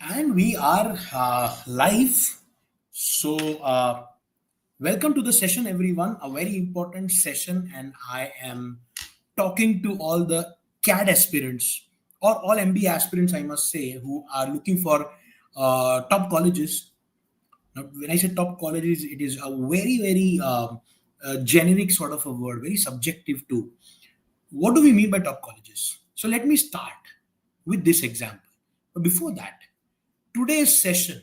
And we are live. So, welcome to the session, everyone. A very important session, and I am talking to all the CAD aspirants or all MBA aspirants, I must say, who are looking for top colleges. Now, when I say top colleges, it is a very generic sort of a word, very subjective too. What do we mean by top colleges? So, let me start with this example. But before that, today's session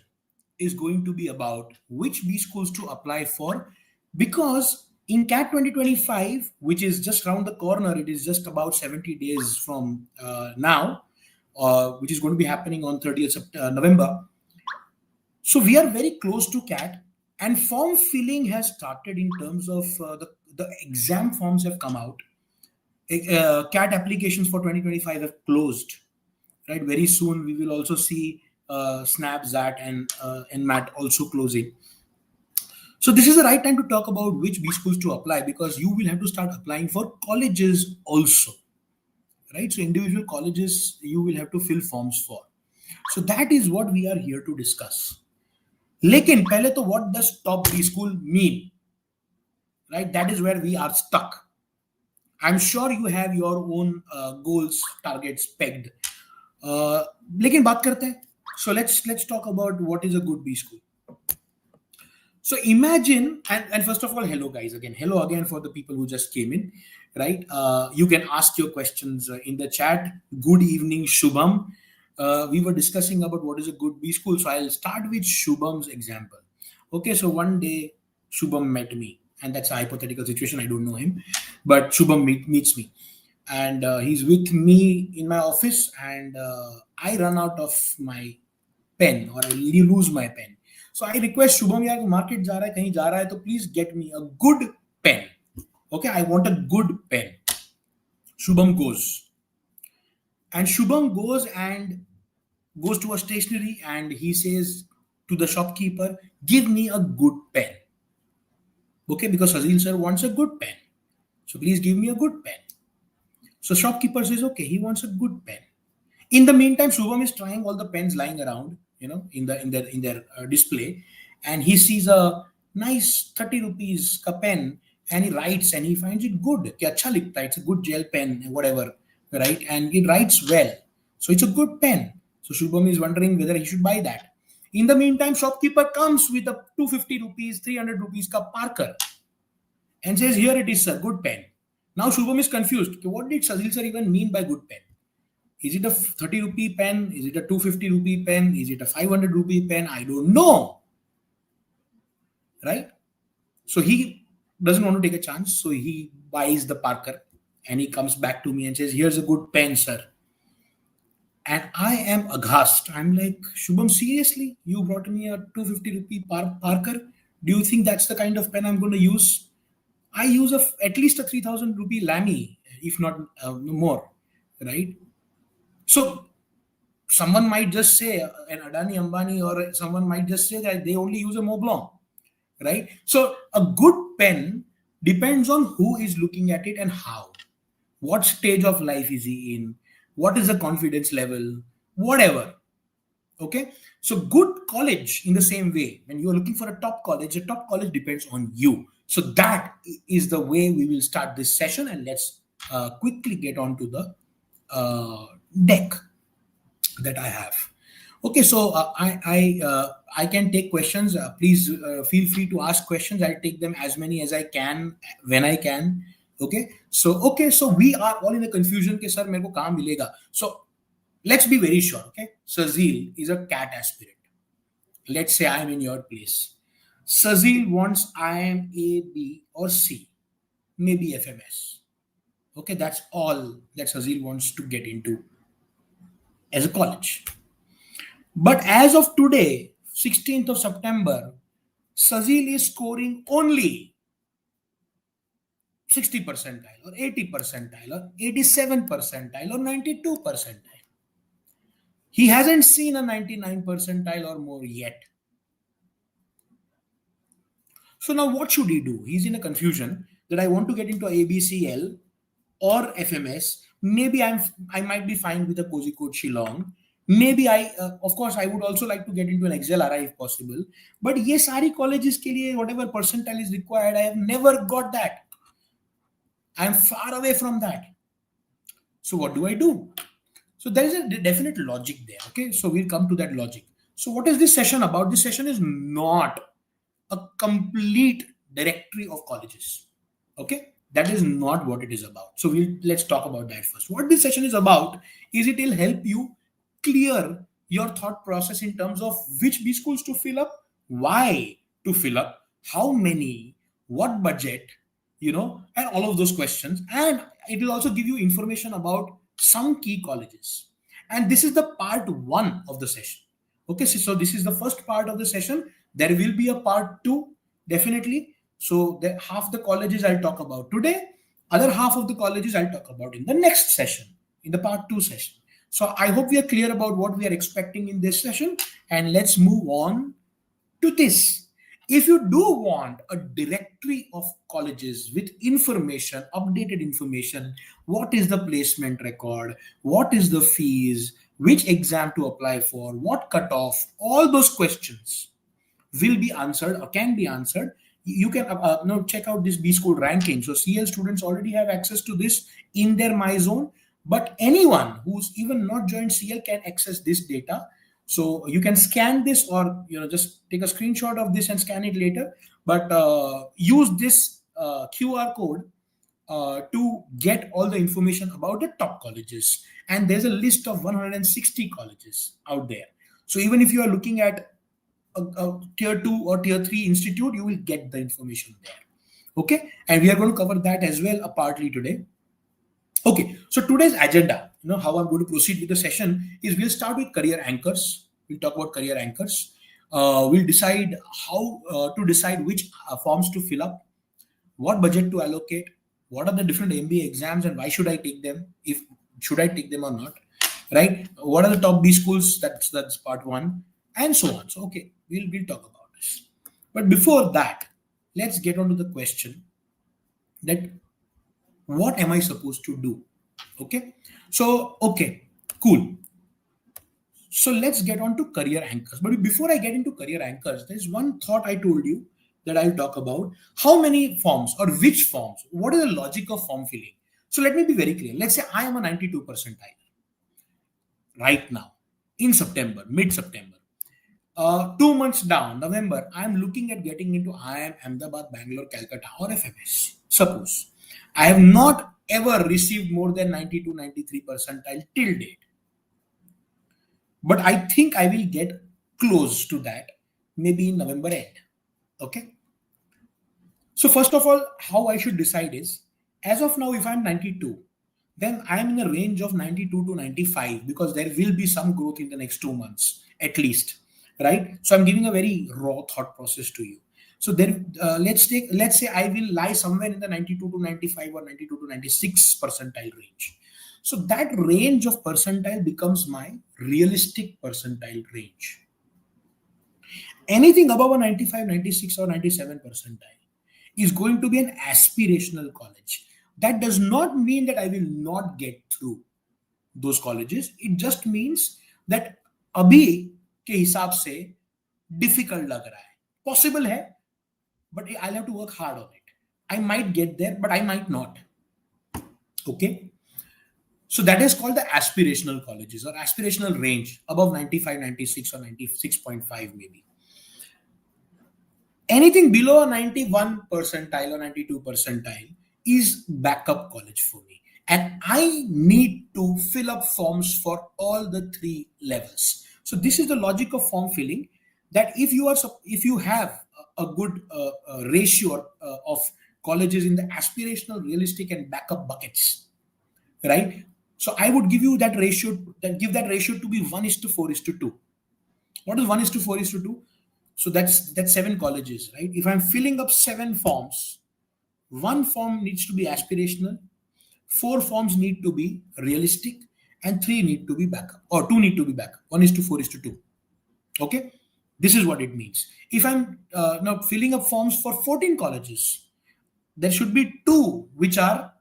is going to be about which B schools to apply for, because in CAT 2025, which is just around the corner, it is just about 70 days from now, which is going to be happening on 30th November. So we are very close to CAT, and form filling has started in terms of the exam forms have come out. CAT applications for 2025 have closed. Right, very soon we will also see SNAP, ZAT, and NMAT also closing. So this is the right time to talk about which B schools to apply, because you will have to start applying for colleges also, right? So individual colleges you will have to fill forms for. So that is what we are here to discuss. Lekin pehle to what does top B school mean, right? That is where we are stuck. I'm sure you have your own goals, targets pegged. लेकिन बात करते हैं. So let's talk about what is a good B school. So imagine, and first of all, hello guys again. Hello again for the people who just came in, right? You can ask your questions in the chat. Good evening, Shubham. We were discussing about what is a good B school. So I'll start with Shubham's example. Okay, so one day Shubham met me, and that's a hypothetical situation. I don't know him, but Shubham meets me. And he's with me in my office, and I run out of my pen, or I lose my pen. So I request Shubham, yaar market ja raha hai, kahin ja raha hai, to please get me a good pen. Okay, I want a good pen. Shubham goes. And Shubham goes to a stationery, and he says to the shopkeeper, give me a good pen. Okay, because Fazil sir wants a good pen. So please give me a good pen. So shopkeeper says, okay, he wants a good pen. In the meantime, Shubham is trying all the pens lying around, in their display, and he sees a nice 30 rupees ka pen, and he writes, and he finds it good. Ki acha likhta hai, it's a good gel pen, whatever, right? And it writes well, so it's a good pen. So Shubham is wondering whether he should buy that. In the meantime, shopkeeper comes with a 250 rupees, 300 rupees ka Parker, and says, here it is, sir, good pen. Now Shubham is confused. What did Sazil sir even mean by good pen? Is it a 30 rupee pen? Is it a 250 rupee pen? Is it a 500 rupee pen? I don't know. Right? So he doesn't want to take a chance. So he buys the Parker, and he comes back to me and says, here's a good pen, sir. And I am aghast. I'm like, Shubham, seriously? You brought me a 250 rupee Parker? Do you think that's the kind of pen I'm going to use? I use at least a 3,000 rupee Lamy, if not more, right? So someone might just say, an Adani Ambani, or someone might just say that they only use a Montblanc, right? So a good pen depends on who is looking at it and how. What stage of life is he in? What is the confidence level? Whatever. Okay. So good college, in the same way, when you are looking for a top college depends on you. So that is the way we will start this session, and let's quickly get on to the deck that I have. Okay, so I can take questions. Please feel free to ask questions. I'll take them as many as I can when I can. Okay, so we are all in a confusion कि sir मेरे को कहाँ मिलेगा. So let's be very sure. Okay, Sazil is a CAT aspirant. Let's say I'm in your place. Sazil wants IIM A, B, or C, maybe FMS. Okay, that's all that Sazil wants to get into as a college. But as of today, 16th of September, Sazil is scoring only 60 percentile, or 80 percentile, or 87 percentile, or 92 percentile. He hasn't seen a 99 percentile or more yet. So now what should he do? He's in a confusion that I want to get into ABCL or FMS. Maybe I might be fine with a Kozhikode Shillong. maybe of course I would also like to get into an XLRI if possible, but ye sari colleges ke liye whatever percentile is required, I have never got that. I am far away from that. So what do I do? So there is a definite logic there. Okay, so we'll come to that logic. So what is this session about? This session is not a complete directory of colleges. Okay, that is not what it is about. So let's talk about that first. What this session is about is it will help you clear your thought process in terms of which B schools to fill up, why to fill up, how many, what budget, and all of those questions. And it will also give you information about some key colleges. And this is the part one of the session. Okay, so this is the first part of the session. There will be a part two, definitely. So half the colleges I'll talk about today, other half of the colleges I'll talk about in the next session, in the part two session. So I hope we are clear about what we are expecting in this session, and let's move on to this. If you do want a directory of colleges with information, updated information, what is the placement record, what is the fees, which exam to apply for, what cutoff, all those questions will be answered or can be answered. You can check out this B school ranking. So CL students already have access to this in their My Zone, but anyone who's even not joined CL can access this data. So you can scan this or just take a screenshot of this and scan it later. But use this QR code to get all the information about the top colleges. And there's a list of 160 colleges out there. So even if you are looking at a tier 2 or tier 3 institute, you will get the information there. Okay, and we are going to cover that as well partly today. Okay, so today's agenda, how I'm going to proceed with the session is we'll start with career anchors. We'll talk about career anchors. We'll decide how to decide which forms to fill up, what budget to allocate, what are the different MBA exams and why should I take them, should I take them or not, right? What are the top B schools? That's part one, and so on. So okay, we'll talk about this. But before that, let's get on to the question that what am I supposed to do? Okay, so okay, cool. So let's get on to career anchors. But before I get into career anchors, there's one thought I told you that I'll talk about. How many forms or which forms? What is the logic of form filling? So let me be very clear. Let's say I am a 92 percentile right now in September, mid-September. 2 months down, November, I'm looking at getting into IIM, Ahmedabad, Bangalore, Calcutta or FMS. Suppose I have not ever received more than 92, 93 percentile till date. But I think I will get close to that maybe in November end. Okay. So first of all, how I should decide is, as of now, if I'm 92, then I'm in a range of 92 to 95 because there will be some growth in the next 2 months at least, right? So I'm giving a very raw thought process to you. So then let's say I will lie somewhere in the 92 to 95 or 92 to 96 percentile range. So that range of percentile becomes my realistic percentile range. Anything above a 95, 96 or 97 percentile is going to be an aspirational college. That does not mean that I will not get through those colleges. It just means that abhi ke hisab se difficult lag raha hai. Possible hai, but I'll have to work hard on it. I might get there, but I might not. Okay. So that is called the aspirational colleges or aspirational range above 95, 96 or 96.5 maybe. Anything below a 91 percentile or 92 percentile is backup college for me. And I need to fill up forms for all the three levels. So this is the logic of form filling, that if you have a good ratio of colleges in the aspirational, realistic and backup buckets, right? So I would give you that ratio, give that ratio to be 1:4:2. What is 1:4:2? So that's 7 colleges, right? If I'm filling up 7 forms, 1 form needs to be aspirational, 4 forms need to be realistic, and 3 need to be backup, or 2 need to be backup. 1:4:2. Okay, this is what it means. If I'm now filling up forms for 14 colleges, there should be 2 which are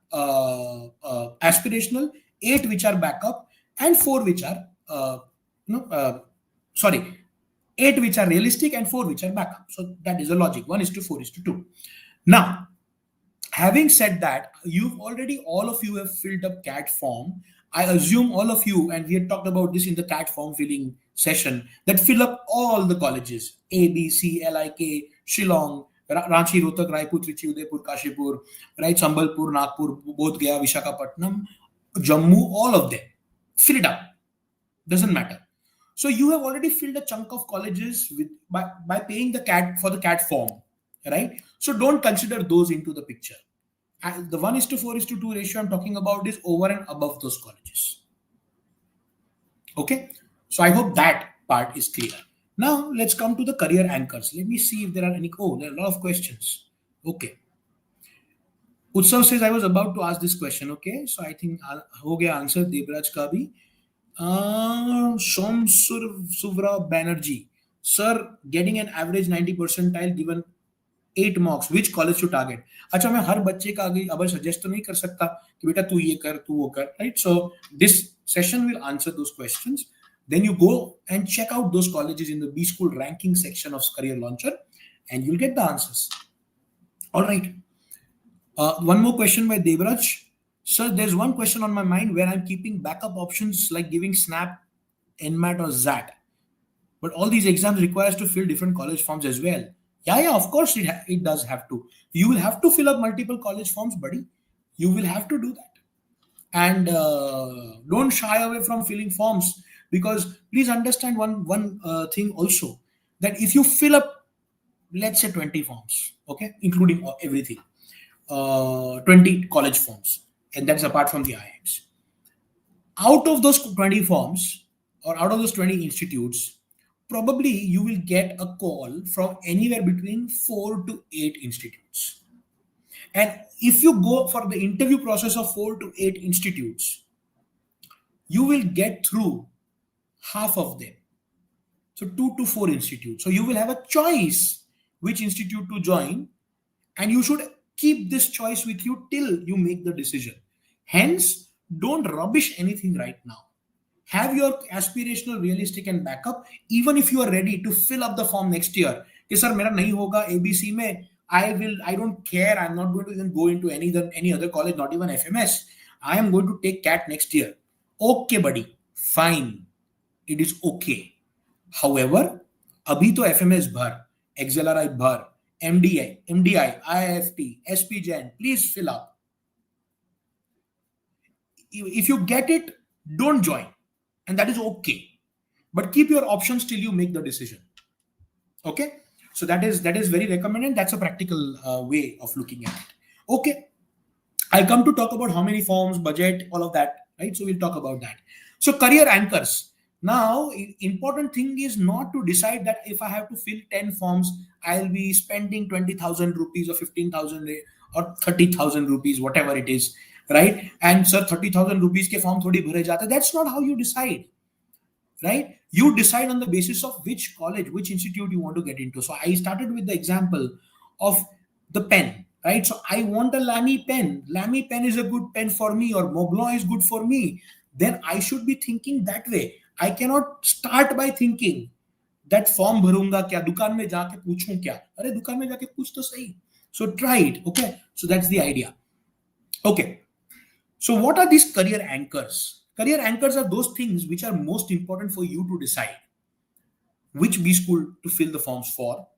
aspirational, 8 which are backup, and 4 which are sorry, 8 which are realistic and 4 which are backup. So that is the logic. 1:4:2. Now, having said that, all of you have filled up CAT form. I assume all of you, and we had talked about this in the CAT form filling session, that fill up all the colleges: A, B, C, LIK, Shillong, Ranchi, Rohtak, Raipur, Trichy, Udaipur, Kashipur, right, Sambalpur, Nagpur, Bodh Gaya, Visakhapatnam, Jammu, all of them. Fill it up. Doesn't matter. So you have already filled a chunk of colleges by paying the CAT for the CAT form, right? So don't consider those into the picture. The 1:4:2 ratio I'm talking about is over and above those colleges. Okay, so I hope that part is clear. Now let's come to the career anchors. Let me see if there are any. Oh, there are a lot of questions. Okay. Utsav says I was about to ask this question. Okay, so I think ho gaya answer Debraj ka bhi. Shom Suvra Banerjee, sir, getting an average 90 percentile given 8 marks, which college to target? अच्छा, मैं हर बच्चे का आगे अब suggest तो नहीं कर सकता कि बेटा तू ये कर, तू वो कर, right? So this session will answer those questions. Then you go and check out those colleges in the B School ranking section of Career Launcher, and you'll get the answers. All right. One more question by Devraj. Sir, there's one question on my mind where I'm keeping backup options like giving SNAP, NMAT, or ZAT. But all these exams require us to fill different college forms as well. Yeah, of course it does have to. You will have to fill up multiple college forms, buddy. You will have to do that. And don't shy away from filling forms, because please understand one thing also, that if you fill up, let's say 20 forms, okay, including everything, 20 college forms, and that's apart from the IIMs. Out of those 20 forms or out of those 20 institutes, probably you will get a call from anywhere between 4 to 8 institutes. And if you go for the interview process of 4 to 8 institutes, you will get through half of them. So 2 to 4 institutes. So you will have a choice which institute to join, and you should keep this choice with you till you make the decision. Hence, don't rubbish anything right now. Have your aspirational, realistic, and backup, even if you are ready to fill up the form next year. कि sir, मेरा नहीं होगा ABC में, I don't care. I'm not going to even go into any other college, not even FMS. I am going to take CAT next year. Okay, buddy. Fine. It is okay. However, अभी तो FMS भर, XLRI भर, MDI, IIFT, SPJIMR, please fill up. If you get it, don't join. And that is okay. But keep your options till you make the decision. Okay? So that is very recommended. That's a practical way of looking at it. Okay. I'll come to talk about how many forms, budget, all of that. Right? So we'll talk about that. So career anchors. Now, important thing is not to decide that if I have to fill 10 forms, I'll be spending 20,000 rupees or 15,000 or 30,000 rupees, whatever it is, right? And sir, 30,000 rupees ke form thodi bhare jate. That's not how you decide, right? You decide on the basis of which college, which institute you want to get into. So I started with the example of the pen, right? So I want a Lamy pen. Lamy pen is a good pen for me, or Montblanc is good for me. Then I should be thinking that way. I cannot start by thinking that form भरूंगा क्या, दुकान में जाके पूछूं क्या, अरे दुकान में जाके पूछ तो सही. So try it. Okay, so that's the idea. Okay, so what are these career anchors? Career anchors are those things which are most important for you to decide which B school to fill the forms for,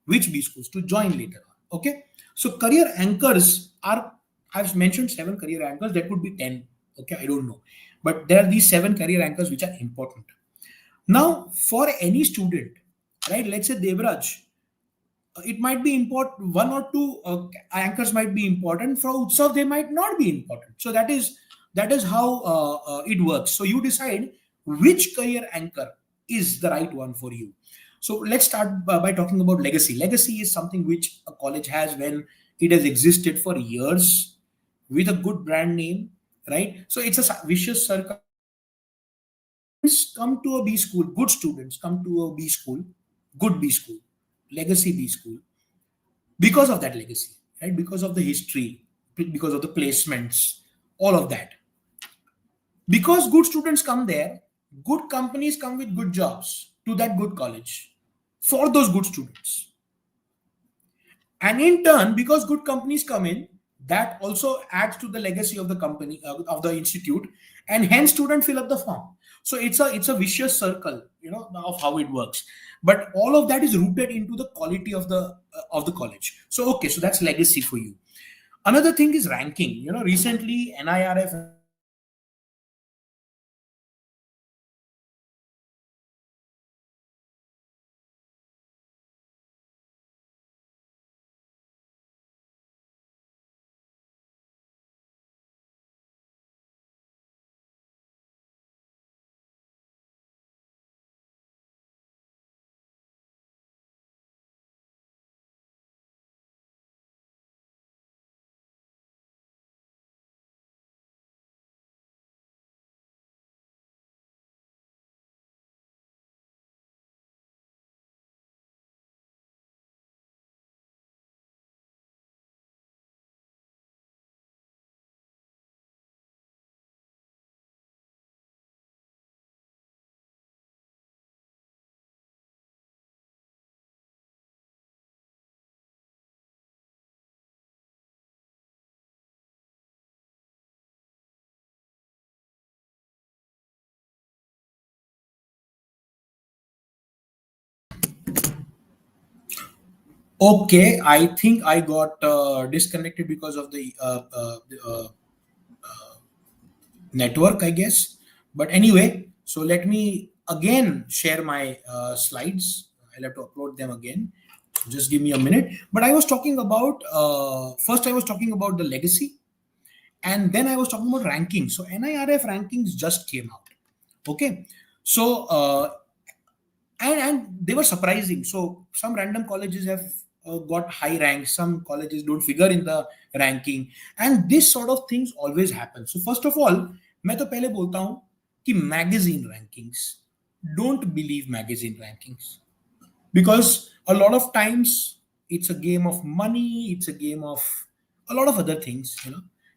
which B schools to join later on. Okay, so career anchors are, I've mentioned 7 career anchors. That could be 10. Okay, I don't know. But there are these 7 career anchors which are important. Now, for any student, right, let's say Devraj, it might be important, 1 or 2 anchors might be important. For Utsav, they might not be important. So that is how it works. So you decide which career anchor is the right one for you. So let's start by talking about legacy. Legacy is something which a college has when it has existed for years with a good brand name, right? So it's a vicious circle. Come to a B school, good students come to a B school, good B school, legacy B school, because of that legacy, right? Because of the history, because of the placements, all of that. Because good students come there, good companies come with good jobs to that good college for those good students. And in turn, because good companies come in, that also adds to the legacy of the company, of the institute, and hence students fill up the form. So it's a vicious circle, of how it works. But all of that is rooted into the quality of the college. So okay, so that's legacy for you. Another thing is ranking. Recently NIRF. Okay, I think I got disconnected because of the network, I guess. But anyway, so let me again share my slides. I'll have to upload them again. Just give me a minute. But I was talking about first, I was talking about the legacy, and then I was talking about rankings. So NIRF rankings just came out. Okay, so and they were surprising. So some random colleges have got high ranks, some colleges don't figure in the ranking, and this sort of things always happen. So first of all, मैं तो पहले बोलता हूँ कि magazine rankings, don't believe magazine rankings, because a lot of times it's a game of money, it's a game of a lot of other things.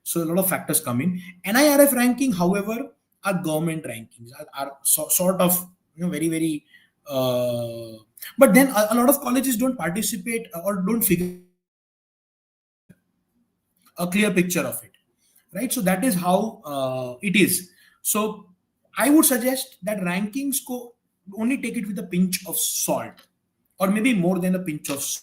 So a lot of factors come in. NIRF ranking, however, are government rankings, are sort of very very uh, but then a lot of colleges don't participate or don't figure a clear picture of it, right? So that is how it is. So I would suggest that rankings go, only take it with a pinch of salt, or maybe more than a pinch of salt.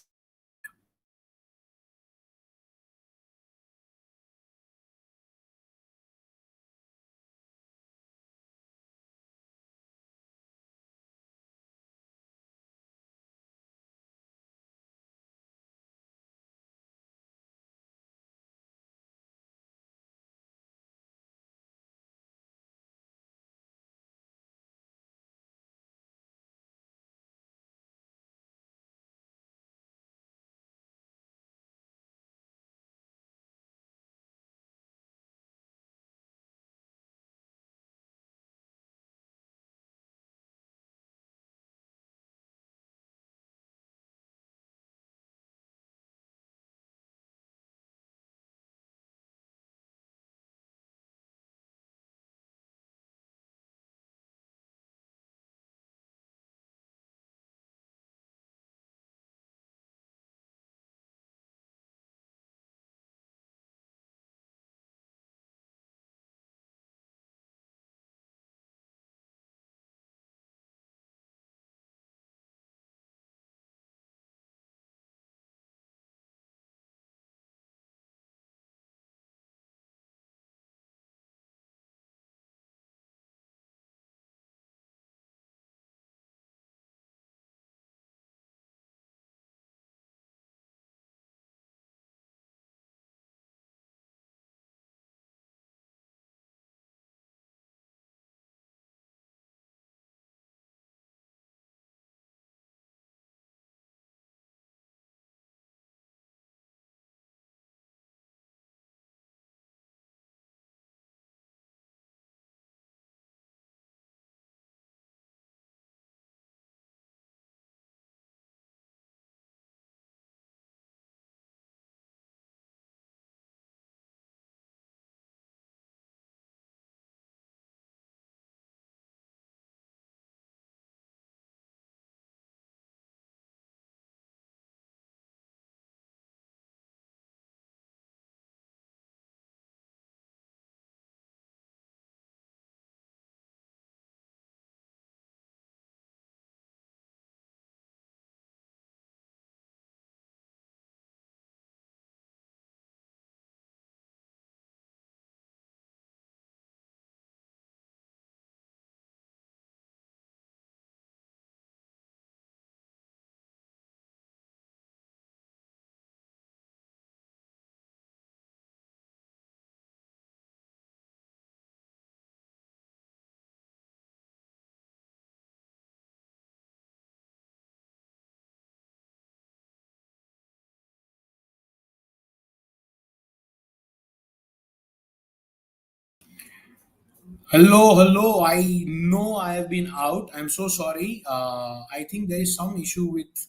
Hello. I know I have been out. I'm so sorry. I think there is some issue with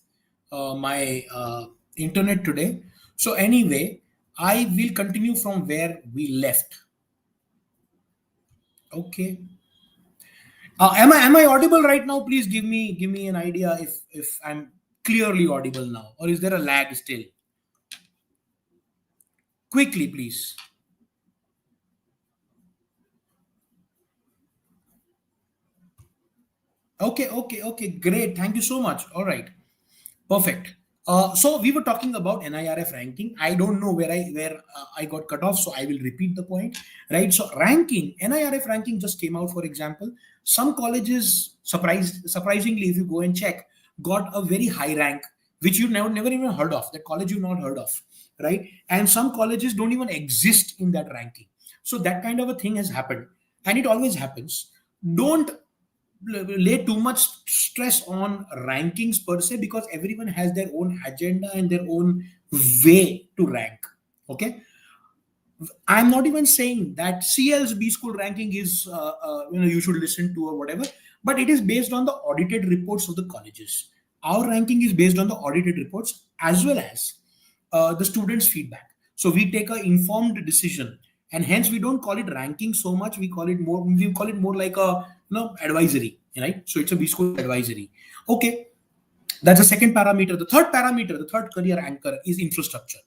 my internet today. So anyway, I will continue from where we left. Okay. Am I audible right now? Please give me an idea if I'm clearly audible now, or is there a lag still? Quickly, please. Okay. Great. Thank you so much. All right. Perfect. So we were talking about NIRF ranking. I don't know where I got cut off, so I will repeat the point. Right. So ranking, NIRF ranking just came out. For example, some colleges surprisingly, if you go and check, got a very high rank, which you never even heard of. That college you not heard of, right? And some colleges don't even exist in that ranking. So that kind of a thing has happened, and it always happens. Don't lay too much stress on rankings per se, because everyone has their own agenda and their own way to rank. Okay, I'm not even saying that CL's B school ranking is you should listen to or whatever, but it is based on the audited reports of the colleges. Our ranking is based on the audited reports as well as the students' feedback. So we take an informed decision, and hence we don't call it ranking so much. We call it more like a advisory, right? So it's a B school advisory. Okay, that's the second parameter. The third career anchor is infrastructure.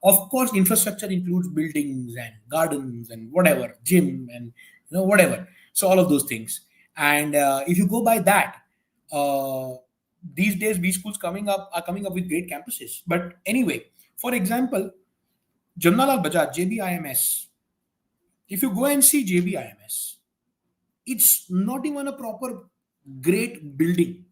Of course, infrastructure includes buildings and gardens and whatever, gym and whatever. So all of those things. And if you go by that, uh, these days B schools are coming up with great campuses. But anyway, for example, Jamnalal Bajaj, JBIMS. If you go and see JBIMS, it's not even a proper great building.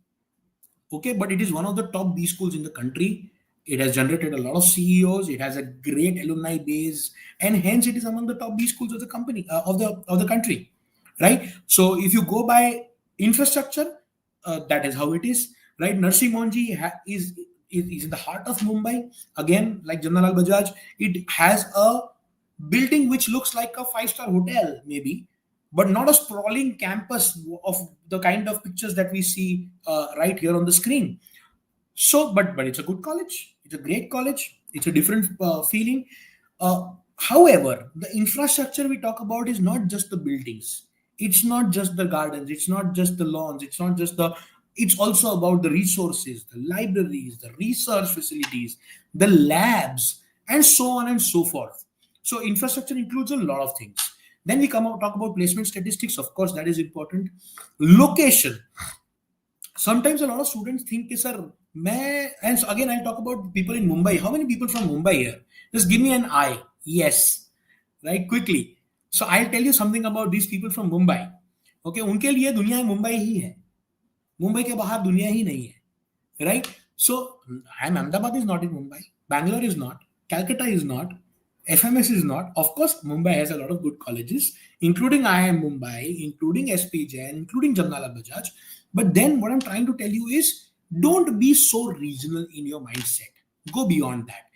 Okay, but it is one of the top B schools in the country. It has generated a lot of CEOs. It has a great alumni base, and hence it is among the top B schools of the company of the country, right? So if you go by infrastructure, that is how it is, right? Narsee Monji is in the heart of Mumbai. Again, like Jamnalal Bajaj, it has a building which looks like a five-star hotel, maybe, but not a sprawling campus of the kind of pictures that we see right here on the screen. So, but it's a good college. It's a great college. It's a different feeling. However, the infrastructure we talk about is not just the buildings. It's not just the gardens. It's not just the lawns. It's not just the. It's also about the resources, the libraries, the research facilities, the labs, and so on and so forth. So infrastructure includes a lot of things. Then we come out talk about placement statistics. Of course, that is important. Location. Sometimes a lot of students think, "Ki, sir, and so again, I'll talk about people in Mumbai. How many people from Mumbai here? Just give me an eye. Yes, right, quickly. So I'll tell you something about these people from Mumbai. Okay, उनके लिए दुनिया मुंबई ही है. मुंबई के बाहर दुनिया ही नहीं है. Right? So, and Ahmedabad is not in Mumbai. Bangalore is not. Calcutta is not. FMS is not. Of course, Mumbai has a lot of good colleges, including IIM Mumbai, including SPJIMR, including Jamnalal Bajaj. But then what I'm trying to tell you is don't be so regional in your mindset. Go beyond that.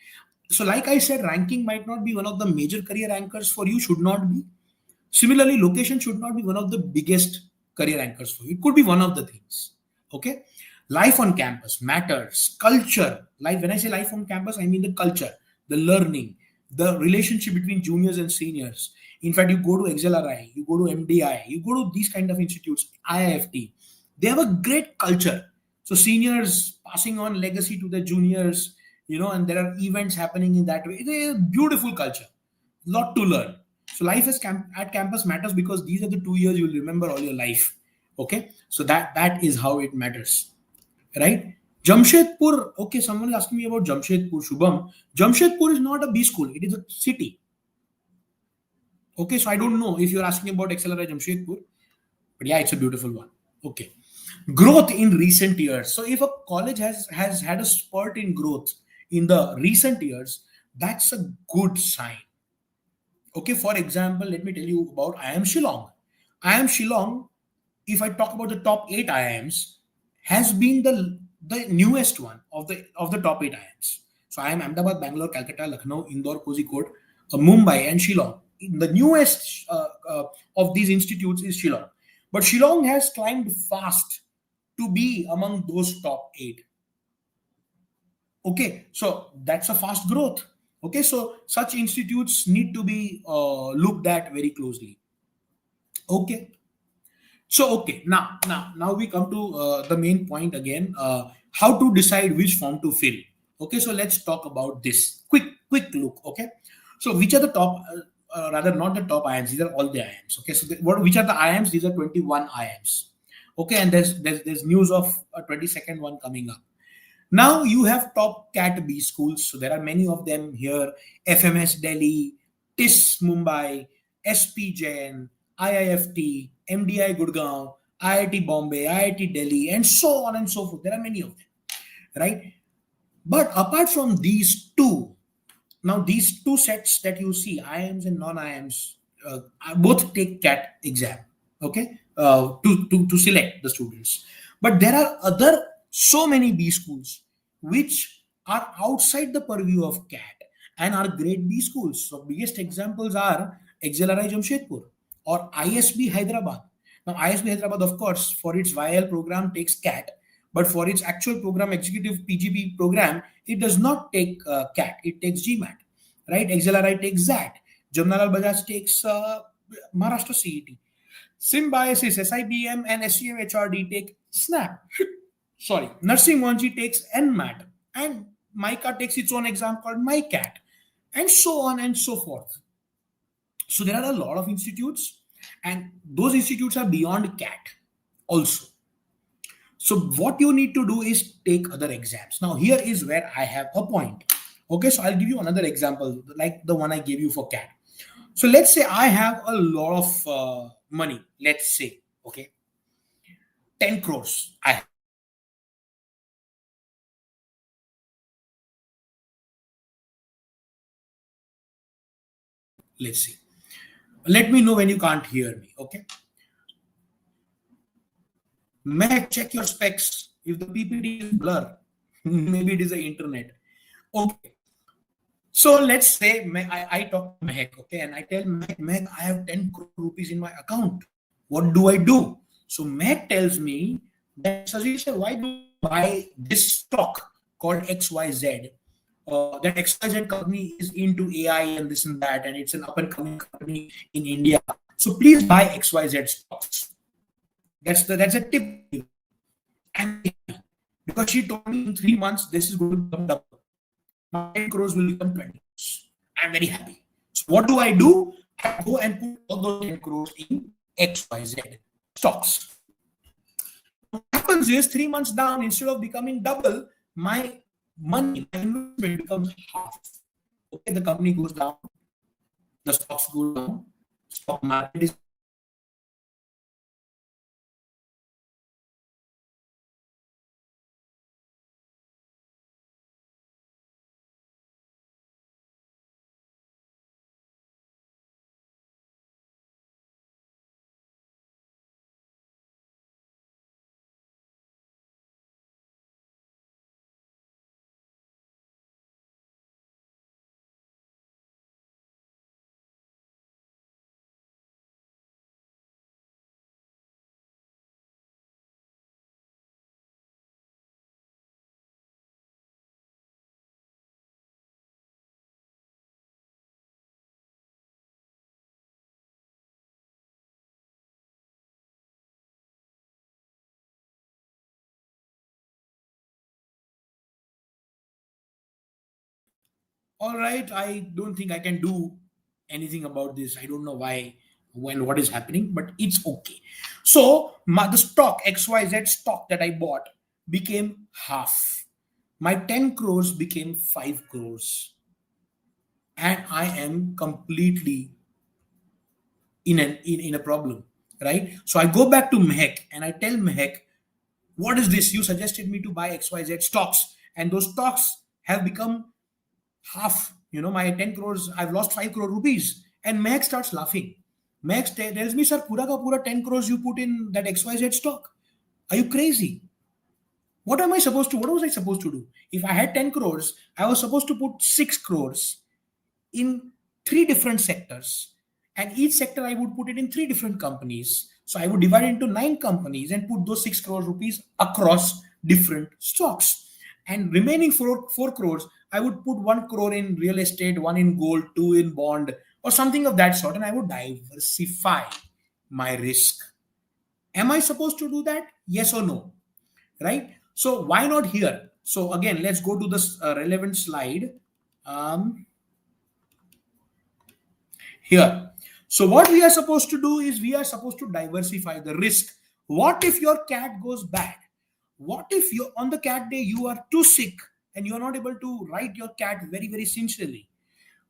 So, like I said, ranking might not be one of the major career anchors for you, should not be. Similarly, location should not be one of the biggest career anchors for you. It could be one of the things. Okay. Life on campus matters. Culture. Like when I say life on campus, I mean the culture, the learning, the relationship between juniors and seniors. In fact, you go to XLRI, you go to MDI, you go to these kind of institutes, IIFT. They have a great culture. So seniors passing on legacy to the juniors, and there are events happening in that way. It's a beautiful culture. Lot to learn. So life at campus matters because these are the 2 years you'll remember all your life. Okay, so that is how it matters, right? Jamshedpur. Okay, someone is asking me about Jamshedpur. Shubham, Jamshedpur is not a B school; it is a city. Okay, so I don't know if you're asking about XLRI Jamshedpur, but yeah, it's a beautiful one. Okay, growth in recent years. So if a college has had a spurt in growth in the recent years, that's a good sign. Okay, for example, let me tell you about IIM Shillong. IIM Shillong, if I talk about the top 8 IIMs, has been the newest one of the top 8 IIMs. So IIM Ahmedabad, Bangalore, Calcutta, Lucknow, Indore, Kozhikode, Mumbai, and Shillong. the newest of these institutes is Shillong. But Shillong has climbed fast to be among those top 8. Okay, so that's a fast growth. Okay, so such institutes need to be looked at very closely. Okay, so okay, now we come to the main point again. How to decide which form to fill. Okay, so let's talk about this. Quick look. Okay, so which are the top? Rather, not the top IIMs. These are all the IIMs. Okay, so which are the IIMs? These are 21 IIMs. Okay, and there's news of a 22nd one coming up. Now you have top Cat B schools. So there are many of them here. FMS Delhi, TIS Mumbai, SPJIMR, IIFT, MDI Gurgaon, IIT Bombay, IIT Delhi, and so on and so forth. There are many of them, right? But apart from these two, now these two sets that you see, IIMs and non-IIMs, both take CAT exam, okay, to select the students. But there are other so many B schools which are outside the purview of CAT and are grade B schools. So biggest examples are XLRI Jamshedpur or ISB Hyderabad. Now ISB Hyderabad, of course, for its YL program takes CAT, but for its actual program, executive PGP program, it does not take CAT, it takes GMAT, right? XLRI takes ZAT. Jamnalal Bajaj takes Maharashtra CET. Symbiosis, SIBM and SCM HRD take SNAP. Sorry, Nursing Mohanty takes NMAT, and MICA takes its own exam called MICAT, and so on and so forth. So there are a lot of institutes, and those institutes are beyond CAT also. So what you need to do is take other exams. Now here is where I have a point. Okay, so I'll give you another example like the one I gave you for CAT. So let's say I have a lot of money. Let's say, okay, 10 crores I have. Let's see. Let me know when you can't hear me, okay? May check your specs. If the PPT is blur, maybe it is the internet. Okay. So let's say I talk to Mehak, okay, and I tell Mehak, I have 10 crore rupees in my account. What do I do? So Mehak tells me that, Sajid sir, why do you buy this stock called XYZ? That XYZ company is into AI and this and that, and it's an up and coming company in India. So please buy XYZ stocks. That's a tip. And because she told me in 3 months this is going to become double. My 10 crores will become 20 crores. I'm very happy. So what do? I go and put all those 10 crores in XYZ stocks. What happens is 3 months down, instead of becoming double, my money, my investment becomes half. Okay, the company goes down, the stocks go down, stock market is. All right, I don't think I can do anything about this. I don't know why, when, what is happening, but it's okay. So the stock XYZ stock that I bought became half. My 10 crores became 5 crores, and I am completely in a problem, right? So I go back to Mehak and I tell Mehak, what is this? You suggested me to buy XYZ stocks, and those stocks have become half. My 10 crores, I've lost 5 crore rupees. And Mehak starts laughing. Mehak tells me, sir, pura ka pura 10 crores you put in that XYZ stock. Are you crazy? What was I supposed to do? If I had 10 crores, I was supposed to put 6 crores in 3 different sectors. And each sector I would put it in 3 different companies. So I would divide it into 9 companies and put those 6 crore rupees across different stocks. And remaining 4 crores, I would put 1 crore in real estate, 1 in gold, 2 in bond, or something of that sort. And I would diversify my risk. Am I supposed to do that? Yes or no? Right? So why not here? So again, let's go to this relevant slide. Here. So what we are supposed to do is we are supposed to diversify the risk. What if your cat goes bad? What if you on the cat day you are too sick and you are not able to ride your cat very, very sincerely?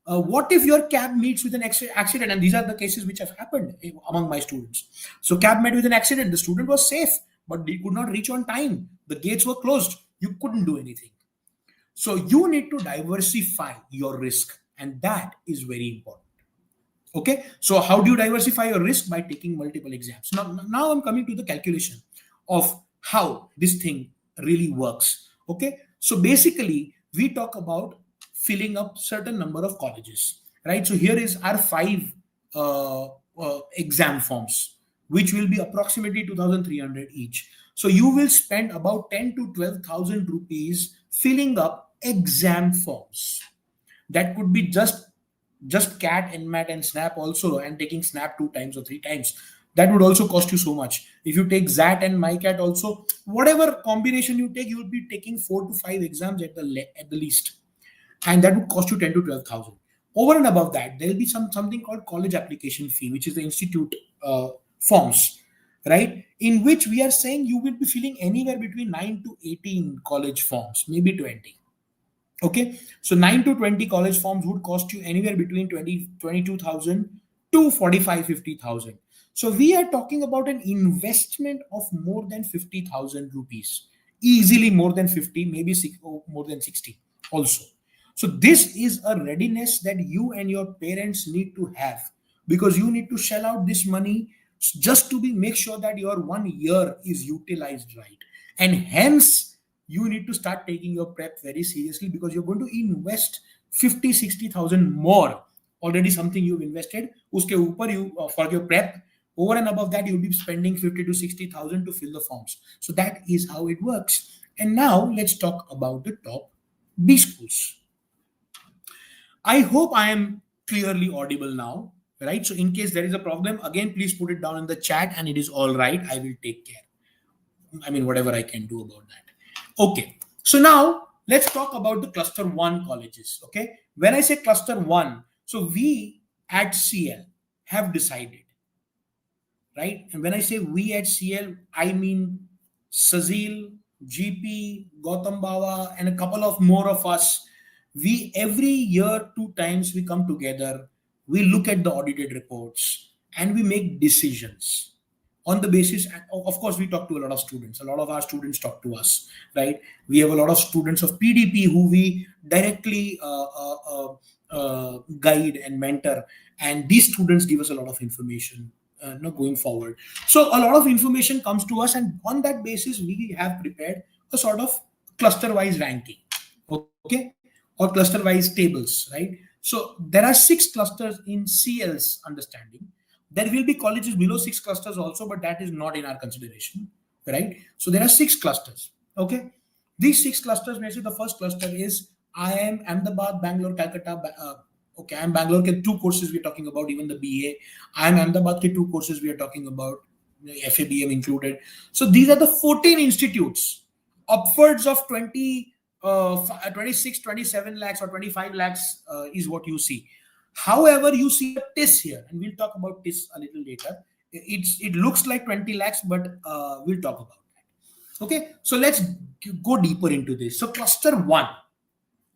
What if your cab meets with an accident? And these are the cases which have happened among my students. So cab met with an accident. The student was safe, but he could not reach on time. The gates were closed. You couldn't do anything. So you need to diversify your risk, and that is very important. Okay, so how do you diversify your risk? By taking multiple exams. Now I'm coming to the calculation of how this thing really works. Okay, so basically we talk about filling up certain number of colleges, right? So here is our 5 exam forms, which will be approximately 2,300 each. So you will spend about 10 to 12,000 rupees filling up exam forms. That could be just cat and mat and snap also, and taking snap 2 times or 3 times. That would also cost you so much. If you take ZAT and MyCat also, whatever combination you take, you will be taking 4 to 5 exams at the least, and that would cost you 10 to 12,000. Over and above that, there will be something called college application fee, which is the institute forms, right? In which we are saying you will be filling anywhere between 9 to 18 college forms, maybe 20. Okay, so 9 to 20 college forms would cost you anywhere between 22,000 to 50,000. So we are talking about an investment of more than 50,000 rupees, easily more than 50, maybe more than 60 also. So this is a readiness that you and your parents need to have, because you need to shell out this money just to make sure that your 1 year is utilized right. And hence you need to start taking your prep very seriously, because you're going to invest 50-60,000 more. Already something you've invested, uske upar you for your prep. Over and above that, you'll be spending 50 to 60,000 to fill the forms. So that is how it works. And now let's talk about the top B schools. I hope I am clearly audible now, right? So in case there is a problem, again, please put it down in the chat, and it is all right. I will take care. I mean, whatever I can do about that. Okay, so now let's talk about the cluster 1 colleges. Okay, when I say cluster 1, so we at CL have decided, right? And when I say we at CL, I mean Sazil, GP, Gautam Bawa, and a couple of more of us. We every year 2 times we come together, we look at the audited reports, and we make decisions. On the basis, of course, we talk to a lot of students. A lot of our students talk to us, right? We have a lot of students of PDP who we directly guide and mentor, and these students give us a lot of information going forward. So a lot of information comes to us, and on that basis, we have prepared a sort of cluster-wise ranking, okay, or cluster-wise tables, right? So there are 6 clusters in CL's understanding. There will be colleges below 6 clusters also, but that is not in our consideration, right? So there are 6 clusters, okay? These 6 clusters, maybe the first cluster is IIM, Ahmedabad, Bangalore, Calcutta. Okay, IIM Bangalore ke 2 courses we are talking about, even the BA. IIM Ahmedabad ke 2 courses we are talking about, FABM included. So these are the 14 institutes, upwards of 26, 27 lakhs or 25 lakhs is what you see. However, you see a TIS here, and we'll talk about TIS a little later. It looks like 20 lakhs, but we'll talk about that. Okay, so let's go deeper into this. So cluster 1,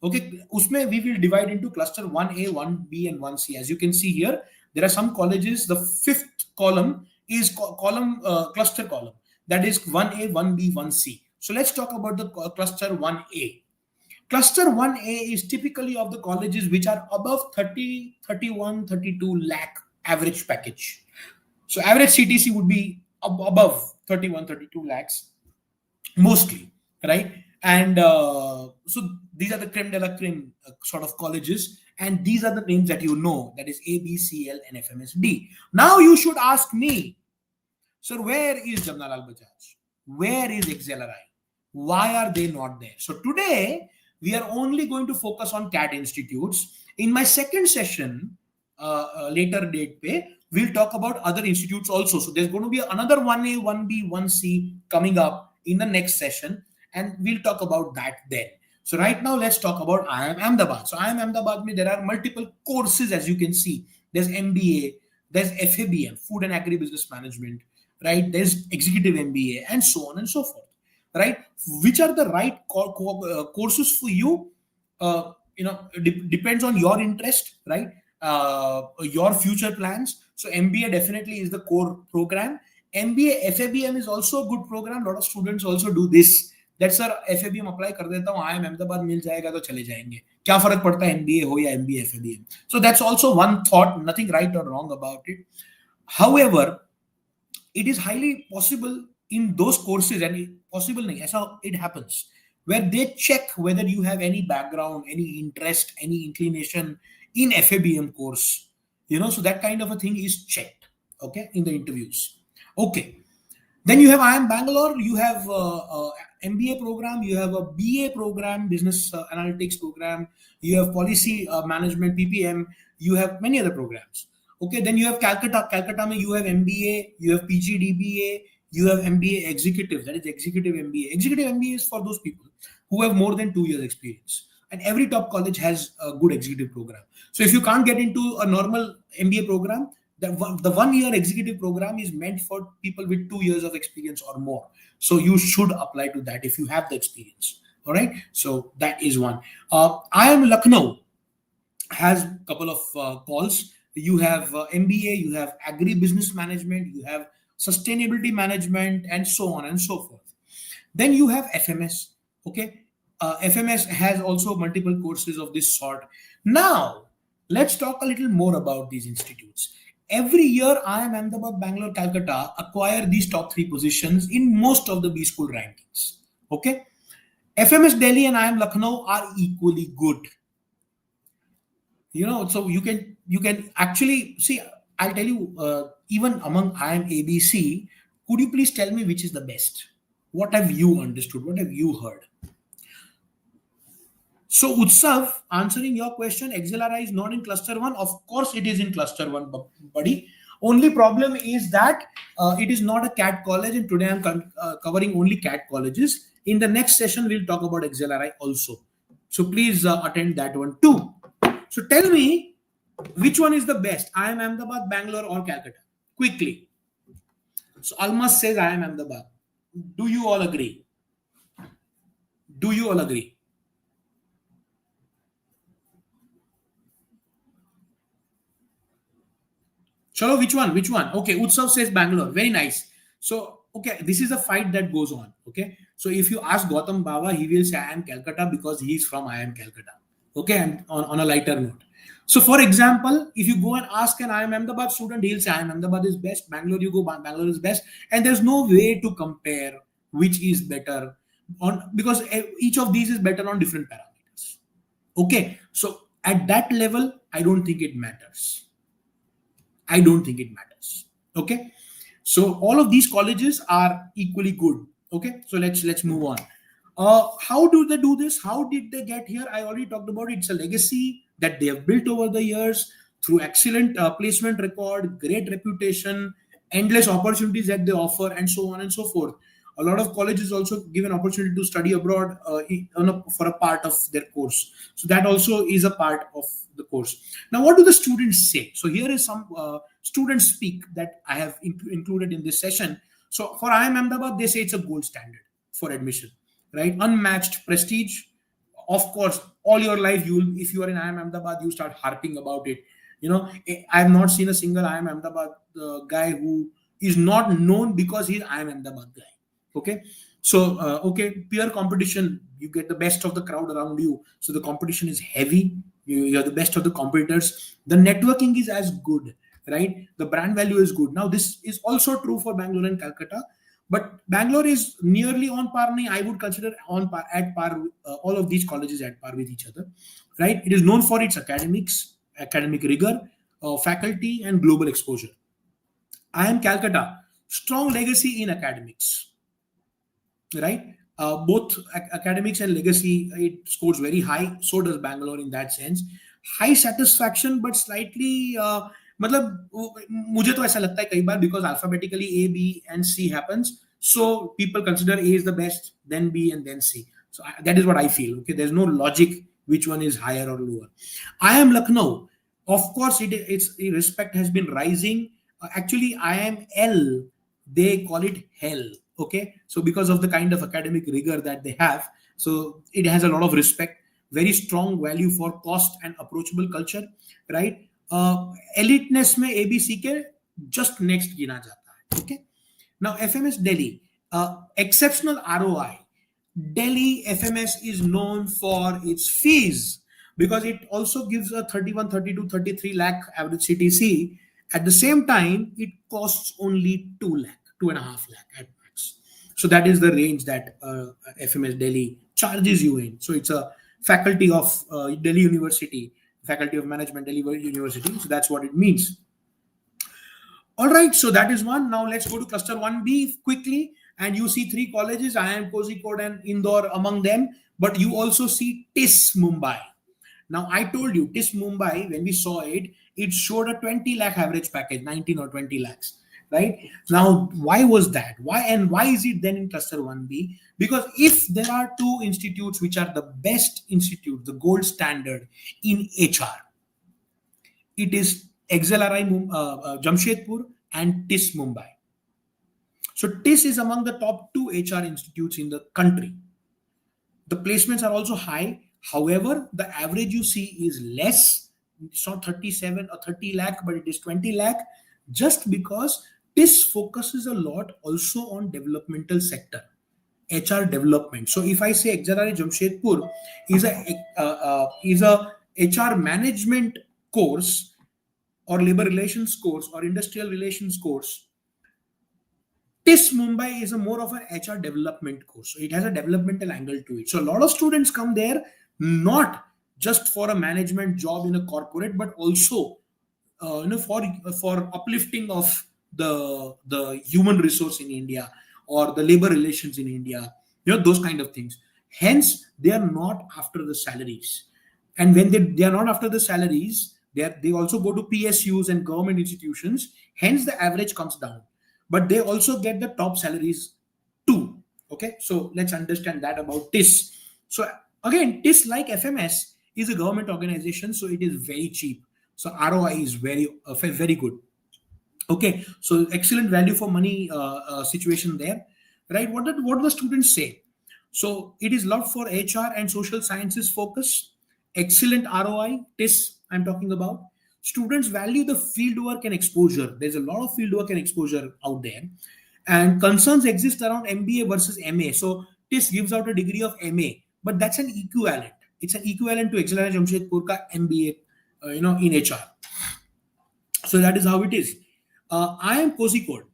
okay, usme we will divide into cluster 1A, 1B, and 1C. As you can see here, there are some colleges. The 5th column is cluster column. That is 1A, 1B, 1C. So let's talk about the cluster 1A. Cluster 1A is typically of the colleges which are above 30, 31, 32 lakh average package. So average CTC would be above 31, 32 lakhs mostly, right? And so these are the creme de la creme sort of colleges, and these are the names that you know, that is A, B, C, L, and FMSD. Now you should ask me, sir, where is Jamnalal Bajaj? Where is XLRI? Why are they not there? So today we are only going to focus on CAT institutes. In my second session, later date pay, we'll talk about other institutes also. So there's going to be another 1A, 1B, 1C coming up in the next session, and we'll talk about that then. So right now, let's talk about IIM Ahmedabad. So IIM Ahmedabad, there are multiple courses, as you can see. There's MBA, there's FABM, Food and Agribusiness Management, right? There's Executive MBA, and so on and so forth, right? Which are the right courses for you? Depends on your interest, right? Your future plans. So MBA definitely is the core program. MBA FABM is also a good program. A lot of students also do this. That sir, FABM apply कर देता हूँ, IIM Ahmedabad मिल जाएगा तो चले जाएंगे. क्या फर्क पड़ता है MBA हो या MBA FABM? So that's also one thought. Nothing right or wrong about it. However, it is highly possible in those courses, and possible nahi, aisa it happens, where they check whether you have any background, any interest, any inclination in FABM course, so that kind of a thing is checked, okay, in the interviews. Okay, then you have IIM Bangalore, you have MBA program, you have a BA program, business analytics program, you have policy management, PPM, you have many other programs. Okay, then you have Calcutta mein you have MBA, you have PGDBA, you have MBA executive, that is executive MBA. Executive MBA is for those people who have more than 2 years experience, and every top college has a good executive program. So if you can't get into a normal MBA program, the 1 year executive program is meant for people with 2 years of experience or more. So you should apply to that if you have the experience. All right, so that is one. IIM Lucknow has a couple of calls. You have MBA, you have agribusiness management, you have sustainability management, and so on and so forth. Then you have FMS. Okay, FMS has also multiple courses of this sort. Now let's talk a little more about these institutes. Every year, IIM Ahmedabad, Bangalore, Calcutta acquire these top 3 positions in most of the B school rankings. Okay, FMS Delhi and IIM Lucknow are equally good. So you can actually see. I'll tell you, even among IIM ABC, could you please tell me which is the best? What have you understood? What have you heard? So Utsav, answering your question, XLRI is not in cluster 1. Of course, it is in cluster 1, buddy. Only problem is that it is not a CAT college, and today I'm covering only CAT colleges. In the next session, we'll talk about XLRI also. So please attend that one too. So tell me, which one is the best? IIM Ahmedabad, Bangalore, or Calcutta? Quickly. So Almas says IIM Ahmedabad. Do you all agree? Do you all agree? Chalo, which one? Which one? Okay, Utsav says Bangalore. Very nice. So, okay, this is a fight that goes on. Okay, so if you ask Gautam Baba, he will say IIM Calcutta because he is from IIM Calcutta. Okay, and on a lighter note. So, for example, if you go and ask an IIM Ahmedabad student, he'll say IIM Ahmedabad is best. Bangalore, you go, Bangalore is best. And there's no way to compare which is better because each of these is better on different parameters. Okay, so at that level, I don't think it matters. I don't think it matters. Okay, so all of these colleges are equally good. Okay, so let's move on. How do they do this? How did they get here? I already talked about it. It's a legacy that they have built over the years through excellent placement record, great reputation, endless opportunities that they offer, and so on and so forth. A lot of colleges also give an opportunity to study abroad for a part of their course. So that also is a part of the course. Now, what do the students say? So here is some student speak that I have included in this session. So for IIM Ahmedabad, they say it's a gold standard for admission, right? Unmatched prestige. Of course, all your life, if you are in IIM Ahmedabad, you start harping about it. I have not seen a single IIM Ahmedabad guy who is not known because he's IIM Ahmedabad guy. Okay, so peer competition, you get the best of the crowd around you, so the competition is heavy. You're the best of the competitors. The networking is as good, right? The brand value is good. Now this is also true for Bangalore and Calcutta, But Bangalore is nearly on par. I would consider on par, at par, all of these colleges at par with each other, right? It is known for its academics, academic rigor, faculty, and global exposure. IIM Calcutta, strong legacy in academics, right? Both academics and legacy, it scores very high. So does Bangalore in that sense. High satisfaction, but slightly, मतलब मुझे तो ऐसा लगता है कई बार, because alphabetically A, B, and C happens, so people consider A is the best, then B, and then C. So that is what I feel. Okay, there's no logic which one is higher or lower. IIM Lucknow, of course, its respect has been rising. Actually, IIM L, they call it hell. Okay, so because of the kind of academic rigor that they have, so it has a lot of respect, very strong value for cost and approachable culture, right? Eliteness में ABC के just next गिना जाता है. Okay, now FMS Delhi, exceptional ROI. Delhi FMS is known for its fees because it also gives a 31, 32, 33 lakh average CTC. At the same time, it costs only 2 lakh, 2.5 lakh at max. So that is the range that FMS Delhi charges you in. So it's a faculty of Delhi University, Faculty of Management, Delhi University. So that's what it means. All right, so that is one. Now let's go to cluster 1B quickly. And you see 3 colleges, IIM Kozhikode and Indore among them. But you also see TIS Mumbai. Now, I told you, TIS Mumbai, when we saw it, it showed a 20 lakh average package, 19 or 20 lakhs, right? Now, why was that? Why is it then in cluster 1B? Because if there are 2 institutes which are the best institute, the gold standard in HR, it is XLRI Jamshedpur and TIS Mumbai. So TIS is among the top 2 HR institutes in the country. The placements are also high. However, the average you see is less. It's not 37 or 30 lakh, but it is 20 lakh, just because TIS focuses a lot also on developmental sector, HR development. So if I say XLRI Jamshedpur is a HR management course or labor relations course or industrial relations course, TIS Mumbai is a more of an HR development course. So it has a developmental angle to it. So a lot of students come there not just for a management job in a corporate, but also for uplifting of the human resource in India or the labor relations in India, those kind of things. Hence, they are not after the salaries. And when they are not after the salaries, they also go to PSUs and government institutions. Hence, the average comes down. But they also get the top salaries too. Okay, so let's understand that about TIS. So again, TIS, like FMS, is a government organization, so it is very cheap. So ROI is very good. Okay, so excellent value for money situation there, right? What do the students say? So it is loved for HR and social sciences focus. Excellent ROI, TIS I'm talking about. Students value the fieldwork and exposure. There's a lot of fieldwork and exposure out there. And concerns exist around MBA versus MA. So TIS gives out a degree of MA, but that's an equivalent. It's an equivalent to XLRI Jamshedpur ka MBA, in HR. So that is how it is. IIM Kozhikode,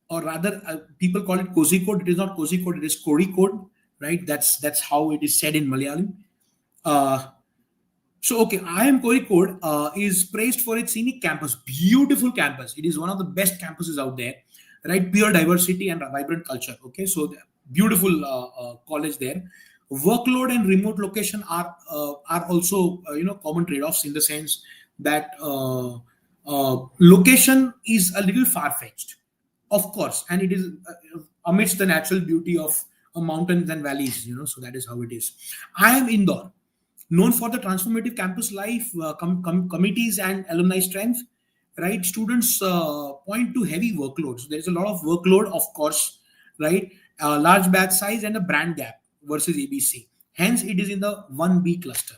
or rather, people call it Kozhikode. It is not Kozhikode, it is Kozhikode, right? That's how it is said in Malayalam. So, okay, IIM Kozhikode is praised for its scenic campus, beautiful campus. It is one of the best campuses out there, right? Pure diversity and vibrant culture. Okay, so beautiful college there. Workload and remote location are also common trade-offs, in the sense that location is a little far-fetched, of course, and it is amidst the natural beauty of mountains and valleys. So that is how it is. IIM Indore, known for the transformative campus life, committees and alumni strength, right? Students point to heavy workloads. There's a lot of workload, of course, right? Large batch size and a brand gap versus ABC. Hence, it is in the 1B cluster.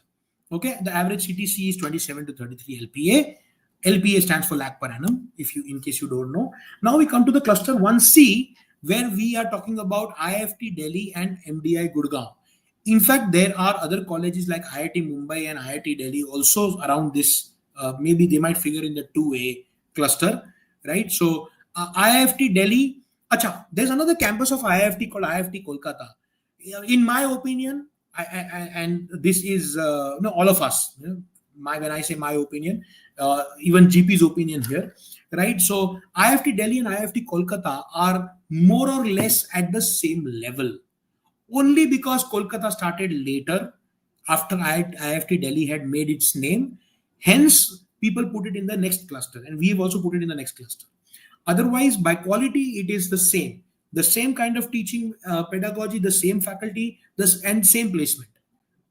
Okay, the average CTC is 27 to 33 LPA. LPA stands for lakh per annum, in case you don't know. Now we come to the cluster 1C, where we are talking about IIFT Delhi and MDI Gurgaon. In fact, there are other colleges like IIT Mumbai and IIT Delhi also around this. Maybe they might figure in the 2A cluster, right? So IIFT Delhi Acha, there's another campus of IIFT called IIFT Kolkata. In my opinion, and this is all of us. When I say my opinion, even GP's opinion here, right? So IIFT Delhi and IIFT Kolkata are more or less at the same level, only because Kolkata started later after IIFT Delhi had made its name. Hence, people put it in the next cluster, and we have also put it in the next cluster. Otherwise, by quality, it is the same. The same kind of teaching pedagogy, the same faculty, and same placement.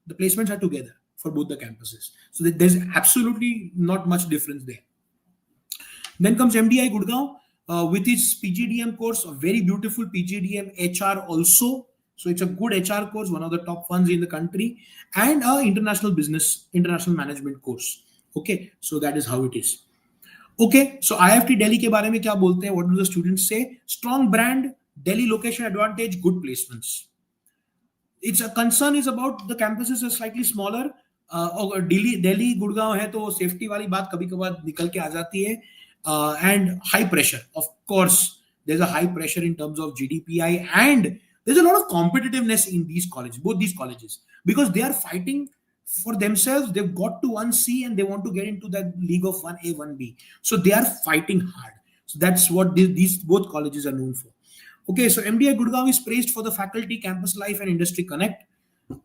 The placements are together for both the campuses. So there's absolutely not much difference there. Then comes MDI Gurgaon with its PGDM course, a very beautiful PGDM HR also. So it's a good HR course, one of the top ones in the country, and international management course. Okay, so that is how it is. Okay, so IIFT Delhi के बारे में क्या बोलते हैं? What do the students say? Strong brand, Delhi location advantage, good placements. Its a concern is about the campuses are slightly smaller. और दिल्ली गुड़गांव है तो safety वाली बात कभी कभार निकल के आ जाती है. And high pressure, of course, there's a high pressure in terms of GDPI, and there's a lot of competitiveness in these colleges, both these colleges, because they are fighting for themselves. They've got to 1C and they want to get into that league of 1A, 1B. So they are fighting hard. So that's what these both colleges are known for. Okay, so MDI Gurgaon is praised for the faculty, campus life, and industry connect.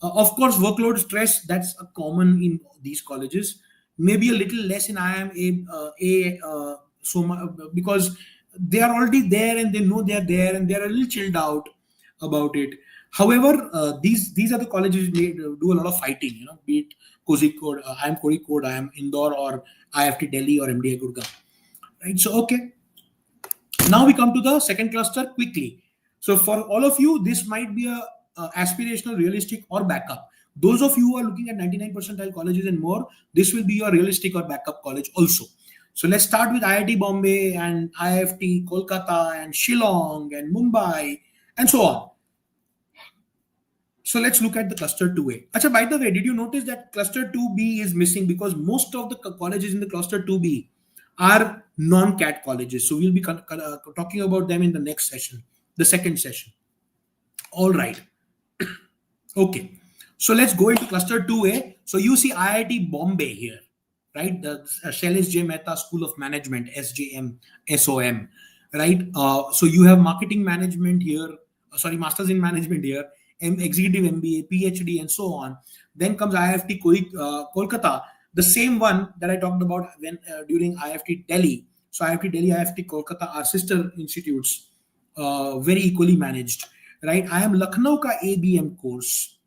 Of course, workload stress, that's a common in these colleges. Maybe a little less in IIM because they are already there and they know they are there and they are a little chilled out about it. However, these are the colleges they do a lot of fighting, be it Kozhikode, IIM Kozhikode, IIM Indore, or IIFT Delhi or MDI Gurgaon. Right. So okay. Now we come to the second cluster quickly. So for all of you, this might be a aspirational, realistic, or backup. Those of you who are looking at 99 percentile colleges and more, this will be your realistic or backup college also. So let's start with IIT Bombay and IIFT Kolkata and Shillong and Mumbai and so on. So let's look at the cluster 2A. Achha, by the way, did you notice that cluster 2B is missing because most of the colleges in the cluster 2B are non-CAT colleges. So we'll be talking about them in the next session, the second session. All right. Okay. So let's go into cluster 2A. So you see IIT Bombay here, right? The Shailesh J. Mehta School of Management, SJM, SOM, right? So you have marketing management here, masters in management here, executive MBA, PhD, and so on. Then comes IIFT Kolkata, the same one that I talked about when during IIFT Delhi. So IIFT Delhi, IIFT Kolkata are sister institutes, very equally managed, right? I am Lucknow ka ABM course.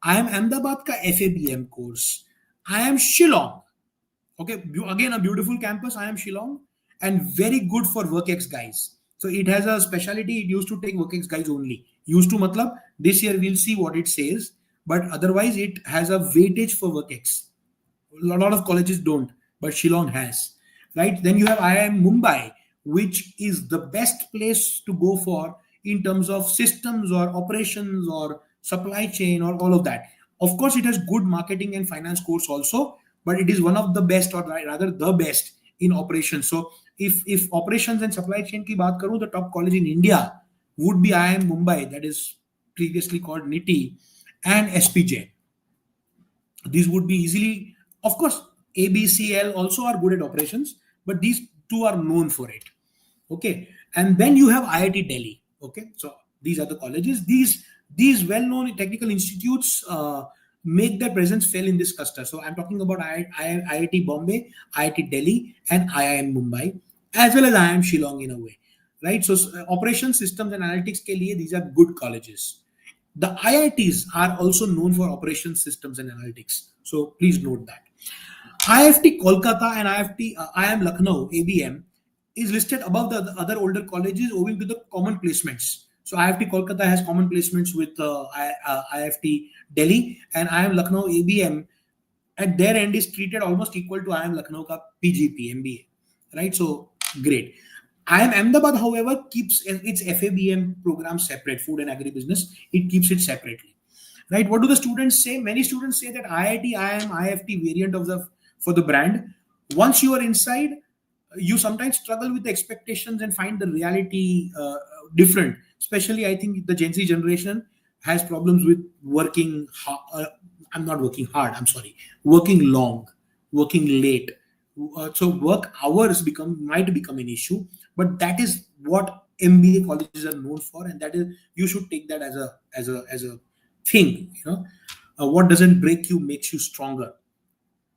I am Ahmedabad ka FABM course. I am Shillong. Okay, again a beautiful campus. I am Shillong, and very good for WorkX guys. So it has a specialty. It used to take WorkX guys only. Used to matlab this year we'll see what it says, but otherwise it has a weightage for WorkX. A lot of colleges don't, but Shillong has, right? Then you have IIM Mumbai, which is the best place to go for in terms of systems or operations or supply chain or all of that. Of course, it has good marketing and finance course also, but it is one of the best, or rather the best in operations. So if operations and supply chain ki baat karu, the top college in India would be IIM Mumbai, that is previously called NITI, and SPJ. These would be easily, of course, ABCL also are good at operations, but these two are known for it. Okay, and then you have IIT Delhi. Okay, so these are the colleges. These well-known technical institutes make their presence felt in this cluster. So I'm talking about IIT Bombay, IIT Delhi, and IIM Mumbai, as well as IIM Shillong in a way, right? So operations, systems, and analytics ke liye, these are good colleges. The IITs are also known for operations, systems, and analytics. So please note that. IIFT Kolkata and IIM Lucknow, ABM, is listed above the other older colleges owing to the common placements. So IIFT Kolkata has common placements with IIFT Delhi, and IIM Lucknow ABM at their end is treated almost equal to IIM Lucknow ka PGP MBA, right? So great. IIM Ahmedabad, however, keeps its FABM program separate, food and agribusiness. It keeps it separately, right? What do the students say? Many students say that IIT, IIM, IIFT variant for the brand. Once you are inside, you sometimes struggle with the expectations and find the reality different. Especially, I think the Gen Z generation has problems with working. I'm not working hard. I'm sorry, working long, working late. So work hours might become an issue, but that is what MBA colleges are known for, and that is you should take that as a thing. What doesn't break you makes you stronger,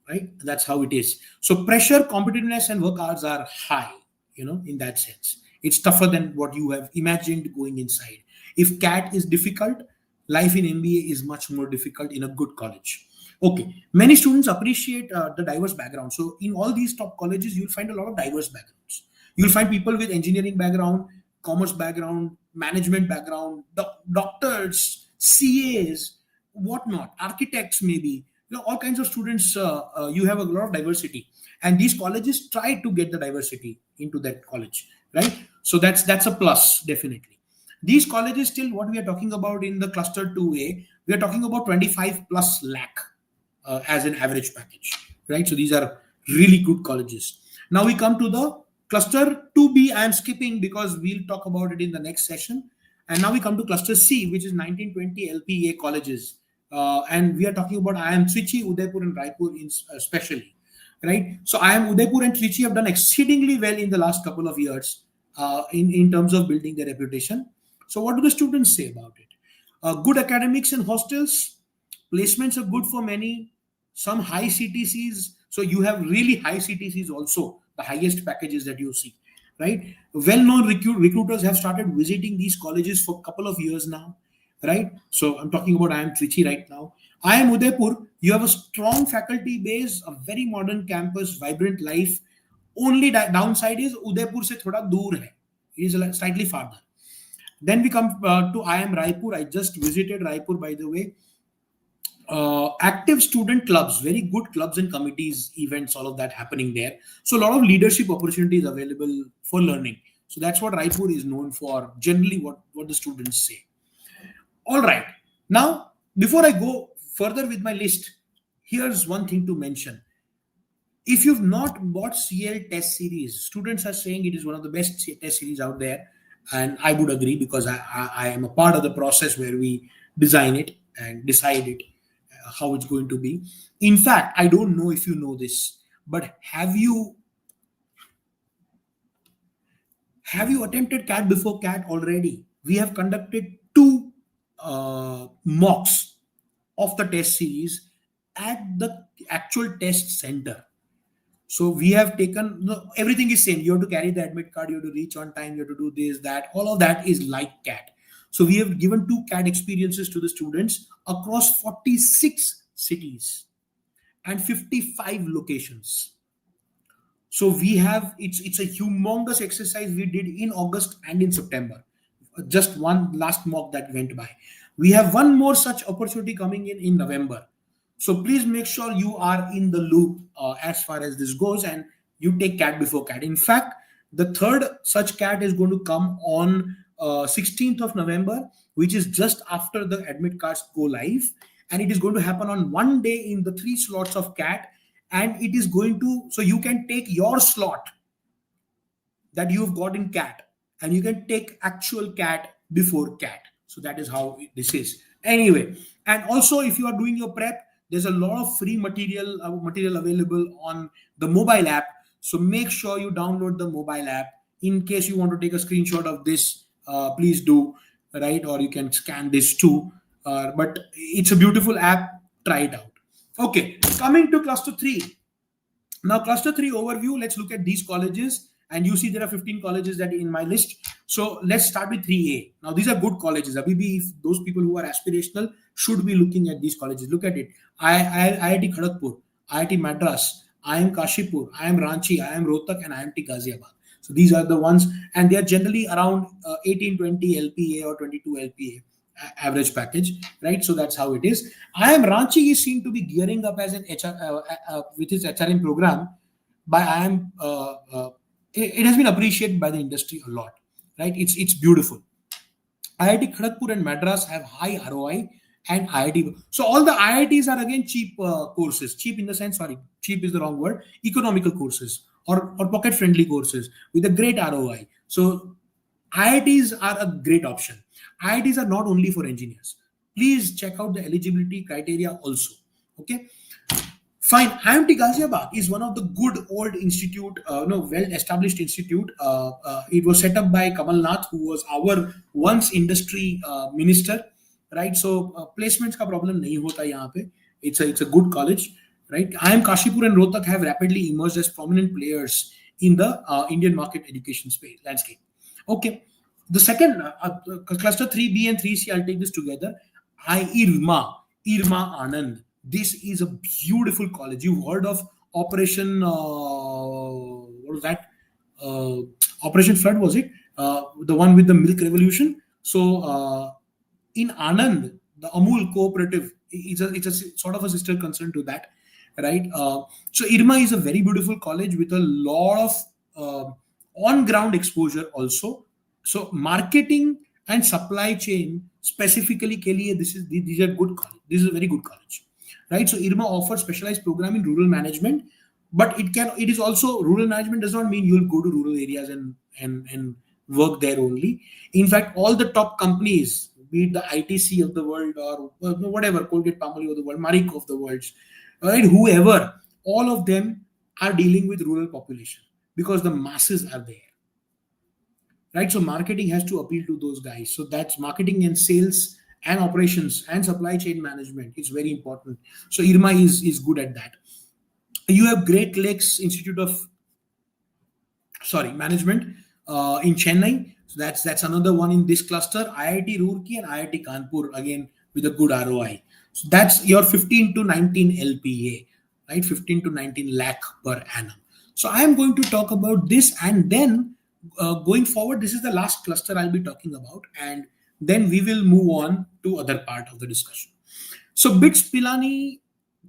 right? That's how it is. So pressure, competitiveness, and work hours are high, in that sense. It's tougher than what you have imagined going inside. If CAT is difficult, life in MBA is much more difficult in a good college. Okay, many students appreciate the diverse background. So in all these top colleges, you'll find a lot of diverse backgrounds. You'll find people with engineering background, commerce background, management background, doctors, CAs, whatnot, architects maybe, all kinds of students. You have a lot of diversity, and these colleges try to get the diversity into that college, right? So that's a plus, definitely. These colleges, still what we are talking about in the cluster 2A, we are talking about 25 plus lakh as an average package, right? So these are really good colleges. Now we come to the cluster 2B. I am skipping because we'll talk about it in the next session. And now we come to cluster C, which is 1920 LPA colleges. And we are talking about IIM Trichy, Udaipur, and Raipur especially, right? So IIM Udaipur and Trichy have done exceedingly well in the last couple of years in terms of building their reputation. So what do the students say about it? Good academics and hostels, placements are good for many, some high CTCs. So you have really high CTCs also, the highest packages that you see, right? Well-known recruiters have started visiting these colleges for a couple of years now, right? So I'm talking about IIM Trichy right now. IIM Udaipur, you have a strong faculty base, a very modern campus, vibrant life. Only downside is Udaipur se thoda dur hai. It is slightly farther. Then we come to IIM Raipur. I just visited Raipur, by the way. Active student clubs, very good clubs and committees, events, all of that happening there. So a lot of leadership opportunities available for learning. So that's what Raipur is known for, generally what the students say. All right. Now, before I go further with my list, here's one thing to mention. If you've not bought CL test series, students are saying it is one of the best test series out there. And I would agree, because I am a part of the process where we design it and decide it, how it's going to be. In fact, I don't know if you know this, but have you attempted CAT before CAT already? We have conducted 2 mocks of the test series at the actual test center. So we have taken, everything is same. You have to carry the admit card, you have to reach on time, you have to do this, that, all of that is like CAT. So we have given 2 CAT experiences to the students across 46 cities and 55 locations. So we have, it's a humongous exercise we did in August and in September. Just one last mock that went by. We have one more such opportunity coming in November. So please make sure you are in the loop as far as this goes, and you take CAT before CAT. In fact, the third such CAT is going to come on 16th of November, which is just after the admit cards go live. And it is going to happen on one day in the 3 slots of CAT. And it is going to, so you can take your slot that you've got in CAT, and you can take actual CAT before CAT. So that is how this is. Anyway, and also if you are doing your prep, there's a lot of free material available on the mobile app. So make sure you download the mobile app. In case you want to take a screenshot of this, please do, right? Or you can scan this too. But it's a beautiful app. Try it out. Okay, coming to cluster 3. Now, cluster 3 overview, let's look at these colleges. And you see there are 15 colleges that in my list. So let's start with 3A. Now, these are good colleges. Abhi, those people who are aspirational should be looking at these colleges. Look at it. IIT Kharagpur, IIT Madras, IIM Kashipur, IIM Ranchi, IIM Rohtak, and IIT Ghaziabad. So these are the ones, and they are generally around 18-20 LPA or 22 LPA average package, right? So that's how it is. IIM Ranchi is seen to be gearing up as an HR with its HRM program by IIM. It has been appreciated by the industry a lot, right? It's beautiful. IIT Kharagpur and Madras have high ROI, and IIT. So all the IITs are again cheap courses. Cheap in the sense, sorry, cheap is the wrong word. Economical courses. or pocket friendly courses with a great ROI. So IITs are a great option. IITs are not only for engineers. Please check out the eligibility criteria also. Okay. Fine. IIT Ghaziabad is one of the good old institute, well-established institute. It was set up by Kamal Nath, who was our once industry minister, right? So placements ka problem nahi hota yahan pe. It's a good college, right? IIM Kashipur and Rohtak have rapidly emerged as prominent players in the Indian market education space landscape. Okay. The second cluster 3B and 3C, I'll take this together. IIRMA Anand. This is a beautiful college. You've heard of Operation, what was that? Operation Flood, was it? The one with the milk revolution. So in Anand, the Amul cooperative, it's a sort of a sister concern to that, right? So IIRMA is a very beautiful college with a lot of on-ground exposure also. So marketing and supply chain specifically ke liye, these are good college. This is a very good college, right? So IIRMA offers specialized program in rural management, but it is also, rural management does not mean you'll go to rural areas and work there only. In fact, all the top companies, be it the ITC of the world or whatever, Colgate Palmolive of the world, Marico of the world, right? Whoever, all of them are dealing with rural population because the masses are there. Right, so marketing has to appeal to those guys. So that's marketing and sales and operations and supply chain management. It's very important. So IIRMA is good at that. You have Great Lakes Institute of Management in Chennai. So that's another one in this cluster. IIT Roorkee and IIT Kanpur, again with a good ROI. So that's your 15 to 19 LPA, right? 15 to 19 lakh per annum. So I am going to talk about this, and then going forward, this is the last cluster I'll be talking about, and then we will move on to other part of the discussion. So BITS Pilani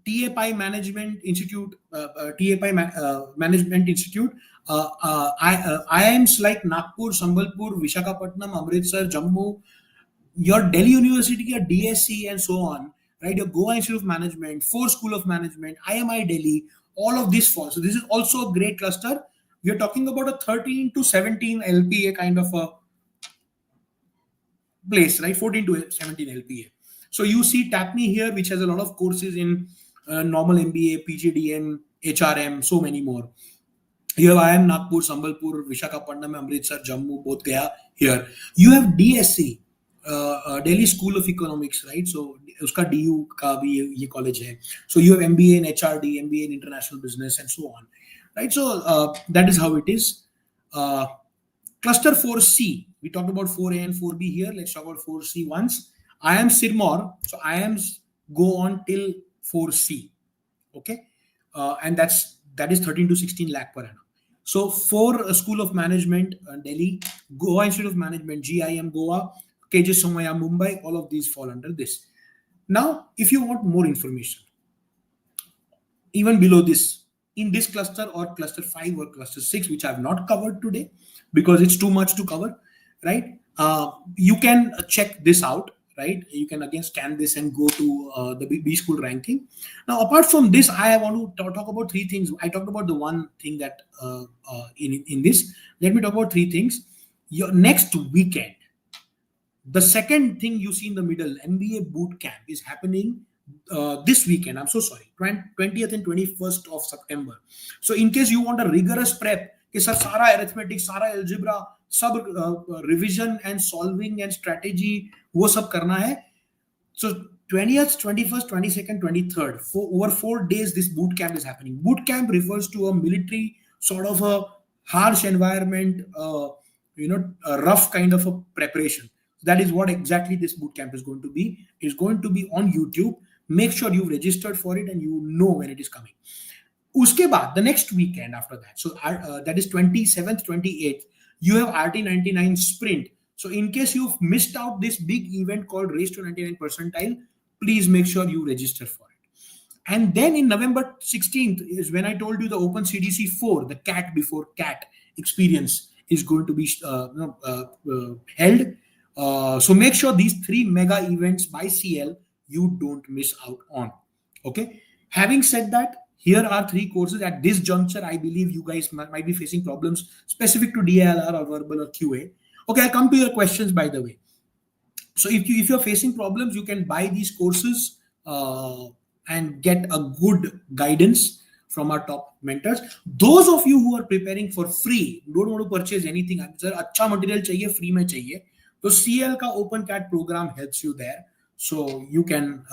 TAPI Management Institute, Management Institute, IIMs like Nagpur, Sambalpur, Visakhapatnam, Amritsar, Jammu, your Delhi University, your DSC, and so on, right? Your Goa Institute of Management, Ford School of Management, IMI Delhi, all of this fall. So this is also a great cluster. We are talking about a 13 to 17 LPA kind of a place, right? 14 to 17 LPA. So you see TAPMI here, which has a lot of courses in normal MBA, PGDM, HRM, so many more. You have IIM Nagpur, Sambalpur, Visakhapatnam, Amritsar, Jammu, Bodh Gaya here. You have DSC, Delhi School of Economics, right? So uska DU ka bhi ye college hai. So you have MBA in HRD, MBA in International Business, and so on, right? So that is how it is. Cluster 4C, we talked about 4A and 4B here. Let's talk about 4C once. IIM SIBM, so IIMs go on till 4C, okay? And that is 13 to 16 lakh per annum. So for School of Management, Delhi, Goa Institute of Management, GIM Goa, KJ Somaya Mumbai, all of these fall under this. Now, if you want more information, even below this, in this cluster or cluster 5 or cluster 6, which I have not covered today because it's too much to cover, right? You can check this out, right? You can again scan this and go to the B school ranking. Now, apart from this, I want to talk about three things. I talked about the one thing that in this. Let me talk about three things. Your next weekend, the second thing you see in the middle, MBA boot camp is happening this weekend. I'm so sorry, 20th and 21st of September. So in case you want a rigorous prep, कि sir सारा arithmetic, सारा algebra, सब revision and solving and strategy वो सब करना है. So 20th, 21st, 22nd, 23rd, over 4 days this boot camp is happening. Boot camp refers to a military sort of a harsh environment, a rough kind of a preparation. That is what exactly this boot camp is going to be. It's going to be on YouTube. Make sure you've registered for it and you know when it is coming. Uske baad, the next weekend after that, so that is 27th, 28th, you have RT99 Sprint. So in case you've missed out this big event called Race to 99 Percentile, please make sure you register for it. And then in November 16th is when I told you the Open CDC 4, the CAT before CAT experience is going to be held. So make sure these 3 mega events by CL you don't miss out on. Okay. Having said that, Here are 3 courses. At this juncture, I believe you guys might be facing problems specific to DLR or verbal or QA. Okay, I'll come to your questions, by the way. So if you're facing problems, you can buy these courses and get a good guidance from our top mentors. Those of you who are preparing for free, don't want to purchase anything, sir, अच्छा material चाहिए, free में चाहिए, तो CL का Open CAT program helps you there. So you can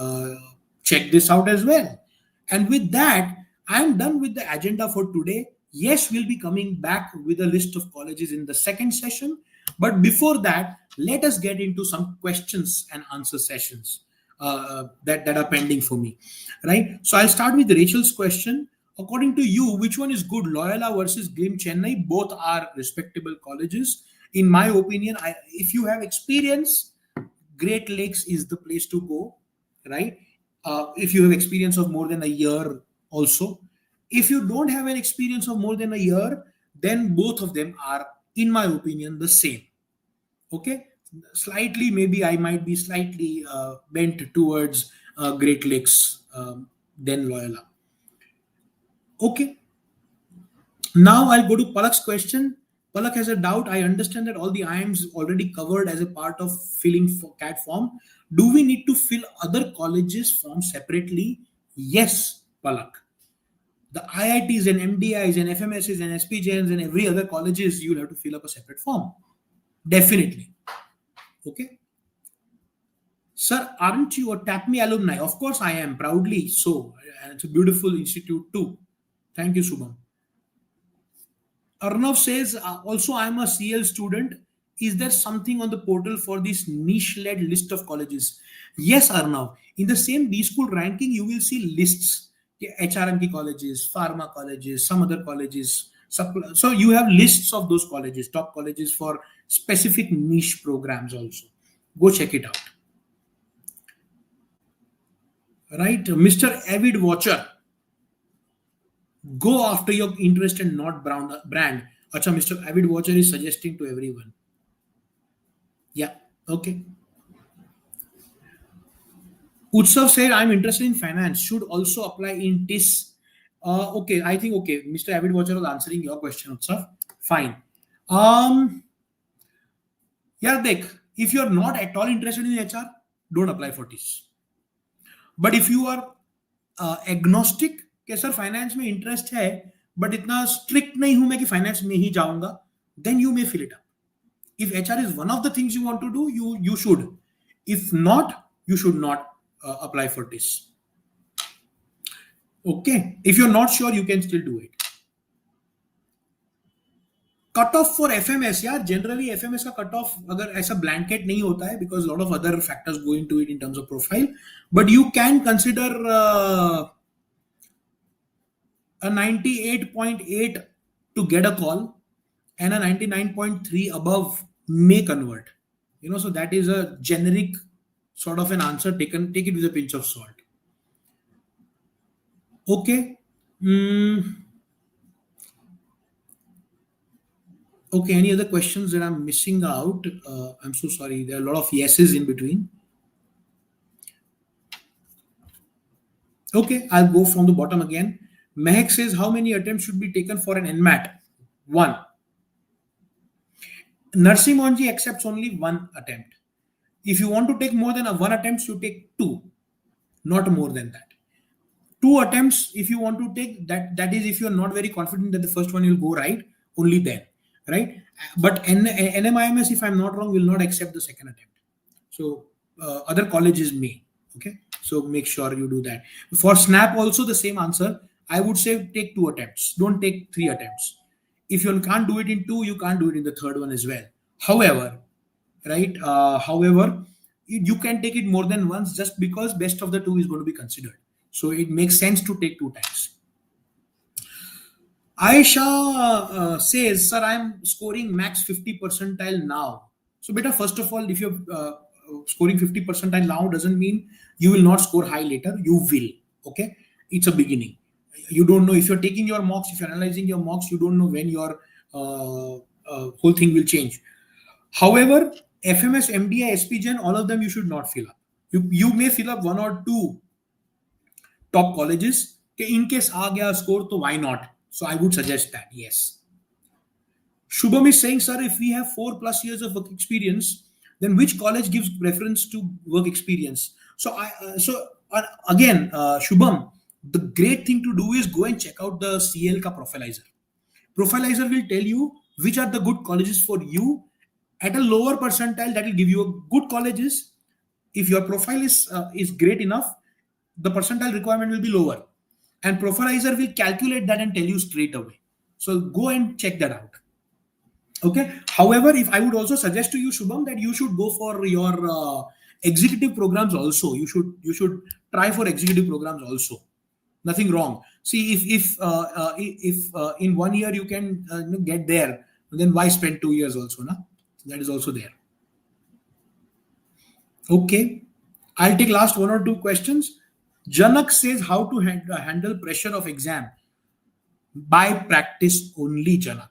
check this out as well. And with that, I'm done with the agenda for today. Yes, we'll be coming back with a list of colleges in the second session. But before that, let us get into some questions and answer sessions that are pending for me, right? So I'll start with Rachel's question. According to you, which one is good, Loyola versus GLIM Chennai? Both are respectable colleges. In my opinion, if you have experience, Great Lakes is the place to go, right? If you have experience of more than a year also. If you don't have an experience of more than a year, then both of them are, in my opinion, the same. Okay, slightly, maybe I might be slightly bent towards Great Lakes than Loyola. Okay, now I'll go to Palak's question. Palak has a doubt. I understand that all the IIMs already covered as a part of filling for CAT form. Do we need to fill other colleges form separately? Yes, Palak. The IITs and MDIs and FMSs and SPJIMs and every other colleges, you'll have to fill up a separate form. Definitely. Okay. Sir, aren't you a TAPME alumni? Of course I am, proudly so. And it's a beautiful institute too. Thank you, Subham. Arnav says, also I'm a CL student. Is there something on the portal for this niche-led list of colleges? Yes, Arnav. In the same B school ranking, you will see lists. HRMK colleges, pharma colleges, some other colleges. So you have lists of those colleges, top colleges for specific niche programs also. Go check it out. Right, Mr. Avid Watcher. Go after your interest and not brand. Acha, Mr. Avid Watcher is suggesting to everyone. Yeah, okay. Utsav said, I'm interested in finance. Should also apply in TIS. Okay, I think, okay, Mr. Avid Watcher was answering your question, Utsav. Fine. Yeah, if you're not at all interested in HR, don't apply for TIS. But if you are agnostic, कि sir finance में interest है but इतना strict नहीं हूं मैं कि finance में ही जाऊंगा, then you may fill it up. If HR is one of the things you want to do, you should. If not, you should not apply for this. Okay, if you're not sure, you can still do it. Cut off for FMS, यार generally FMS का cut off अगर ऐसा blanket नहीं होता है because a lot of other factors go into it in terms of profile, but you can consider a 98.8 to get a call and a 99.3 above may convert. So that is a generic sort of an answer. Take it with a pinch of salt. Okay. Okay, any other questions that I'm missing out? I'm so sorry. There are a lot of yeses in between. Okay, I'll go from the bottom again. Mehak says, how many attempts should be taken for an NMAT? 1. Narsimhanji accepts only 1 attempt. If you want to take more than 1 attempt, you take 2, not more than that. 2 attempts, if you want to take, that is if you're not very confident that the first one will go right, only then, right? But NMIMS, if I'm not wrong, will not accept the second attempt. So other colleges may, okay? So make sure you do that. For SNAP also the same answer. I would say take 2 attempts. Don't take 3 attempts. If you can't do it in 2, you can't do it in the third one as well. However, right? You can take it more than once just because best of the 2 is going to be considered. So it makes sense to take 2 times. Aisha says, sir, I'm scoring max 50 percentile now. So beta, first of all, if you're scoring 50 percentile now doesn't mean you will not score high later. You will. Okay. It's a beginning. You don't know if you're taking your mocks, if you're analyzing your mocks, you don't know when your whole thing will change. However, FMS, MDI, SPJIMR, all of them you should not fill up. You may fill up 1 or 2 top colleges, In case aa gaya score, to why not? So I would suggest that, yes. Shubham is saying, sir, if we have 4+ years of work experience, then which college gives preference to work experience? Again, Shubham, the great thing to do is go and check out the CL ka Profilizer. Profilizer will tell you which are the good colleges for you at a lower percentile. That will give you a good colleges. If your profile is great enough, the percentile requirement will be lower, and Profilizer will calculate that and tell you straight away. So go and check that out. Okay. However, if I would also suggest to you, Shubham, that you should go for your executive programs also. You should try for executive programs also. Nothing wrong. See, if in 1 year you can get there, then why spend 2 years also? Na? That is also there. Okay. I'll take last 1 or 2 questions. Janak says, how to handle pressure of exam? By practice only, Janak.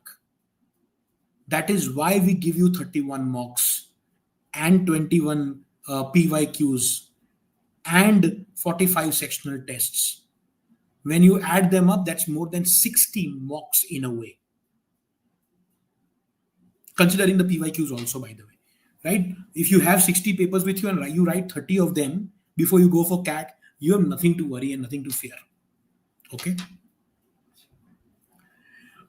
That is why we give you 31 mocks and 21 PYQs and 45 sectional tests. When you add them up, that's more than 60 mocks in a way. Considering the PYQs also, by the way, right? If you have 60 papers with you and you write 30 of them before you go for CAT, you have nothing to worry and nothing to fear. Okay.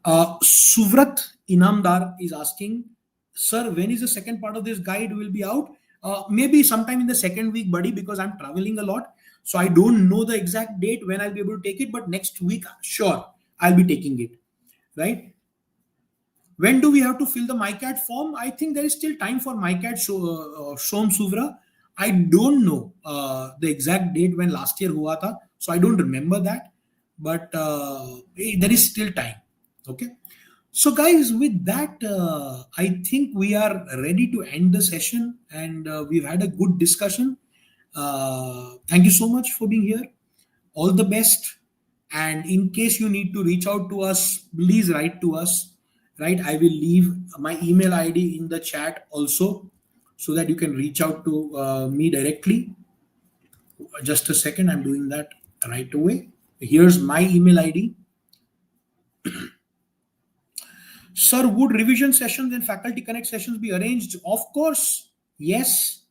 Suvrat Inamdar is asking, sir, when is the second part of this guide will be out? Maybe sometime in the second week, buddy, because I'm traveling a lot. So I don't know the exact date when I'll be able to take it, but next week, sure, I'll be taking it, right? When do we have to fill the MyCAT form? I think there is still time for MyCAT, Shom Suvra. I don't know the exact date when last year hua tha, so I don't remember that, but there is still time. Okay. So guys, with that, I think we are ready to end the session, and we've had a good discussion. Thank you so much for being here. All the best. And in case you need to reach out to us, please write to us, right? I will leave my email ID in the chat also, so that you can reach out to me directly. Just a second, I'm doing that right away. Here's my email ID. Sir, would revision sessions and faculty connect sessions be arranged? Of course, yes.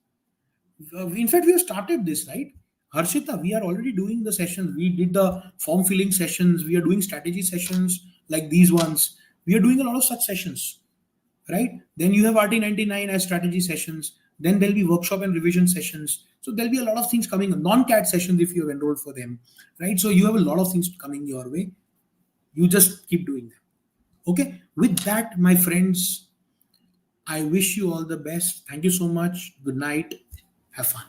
In fact, we have started this, right? Harshita, we are already doing the sessions. We did the form filling sessions. We are doing strategy sessions like these ones. We are doing a lot of such sessions, right? Then you have RT99 as strategy sessions. Then there'll be workshop and revision sessions. So there'll be a lot of things coming. Non-CAT sessions if you have enrolled for them, right? So you have a lot of things coming your way. You just keep doing them. Okay. With that, my friends, I wish you all the best. Thank you so much. Good night. Have fun.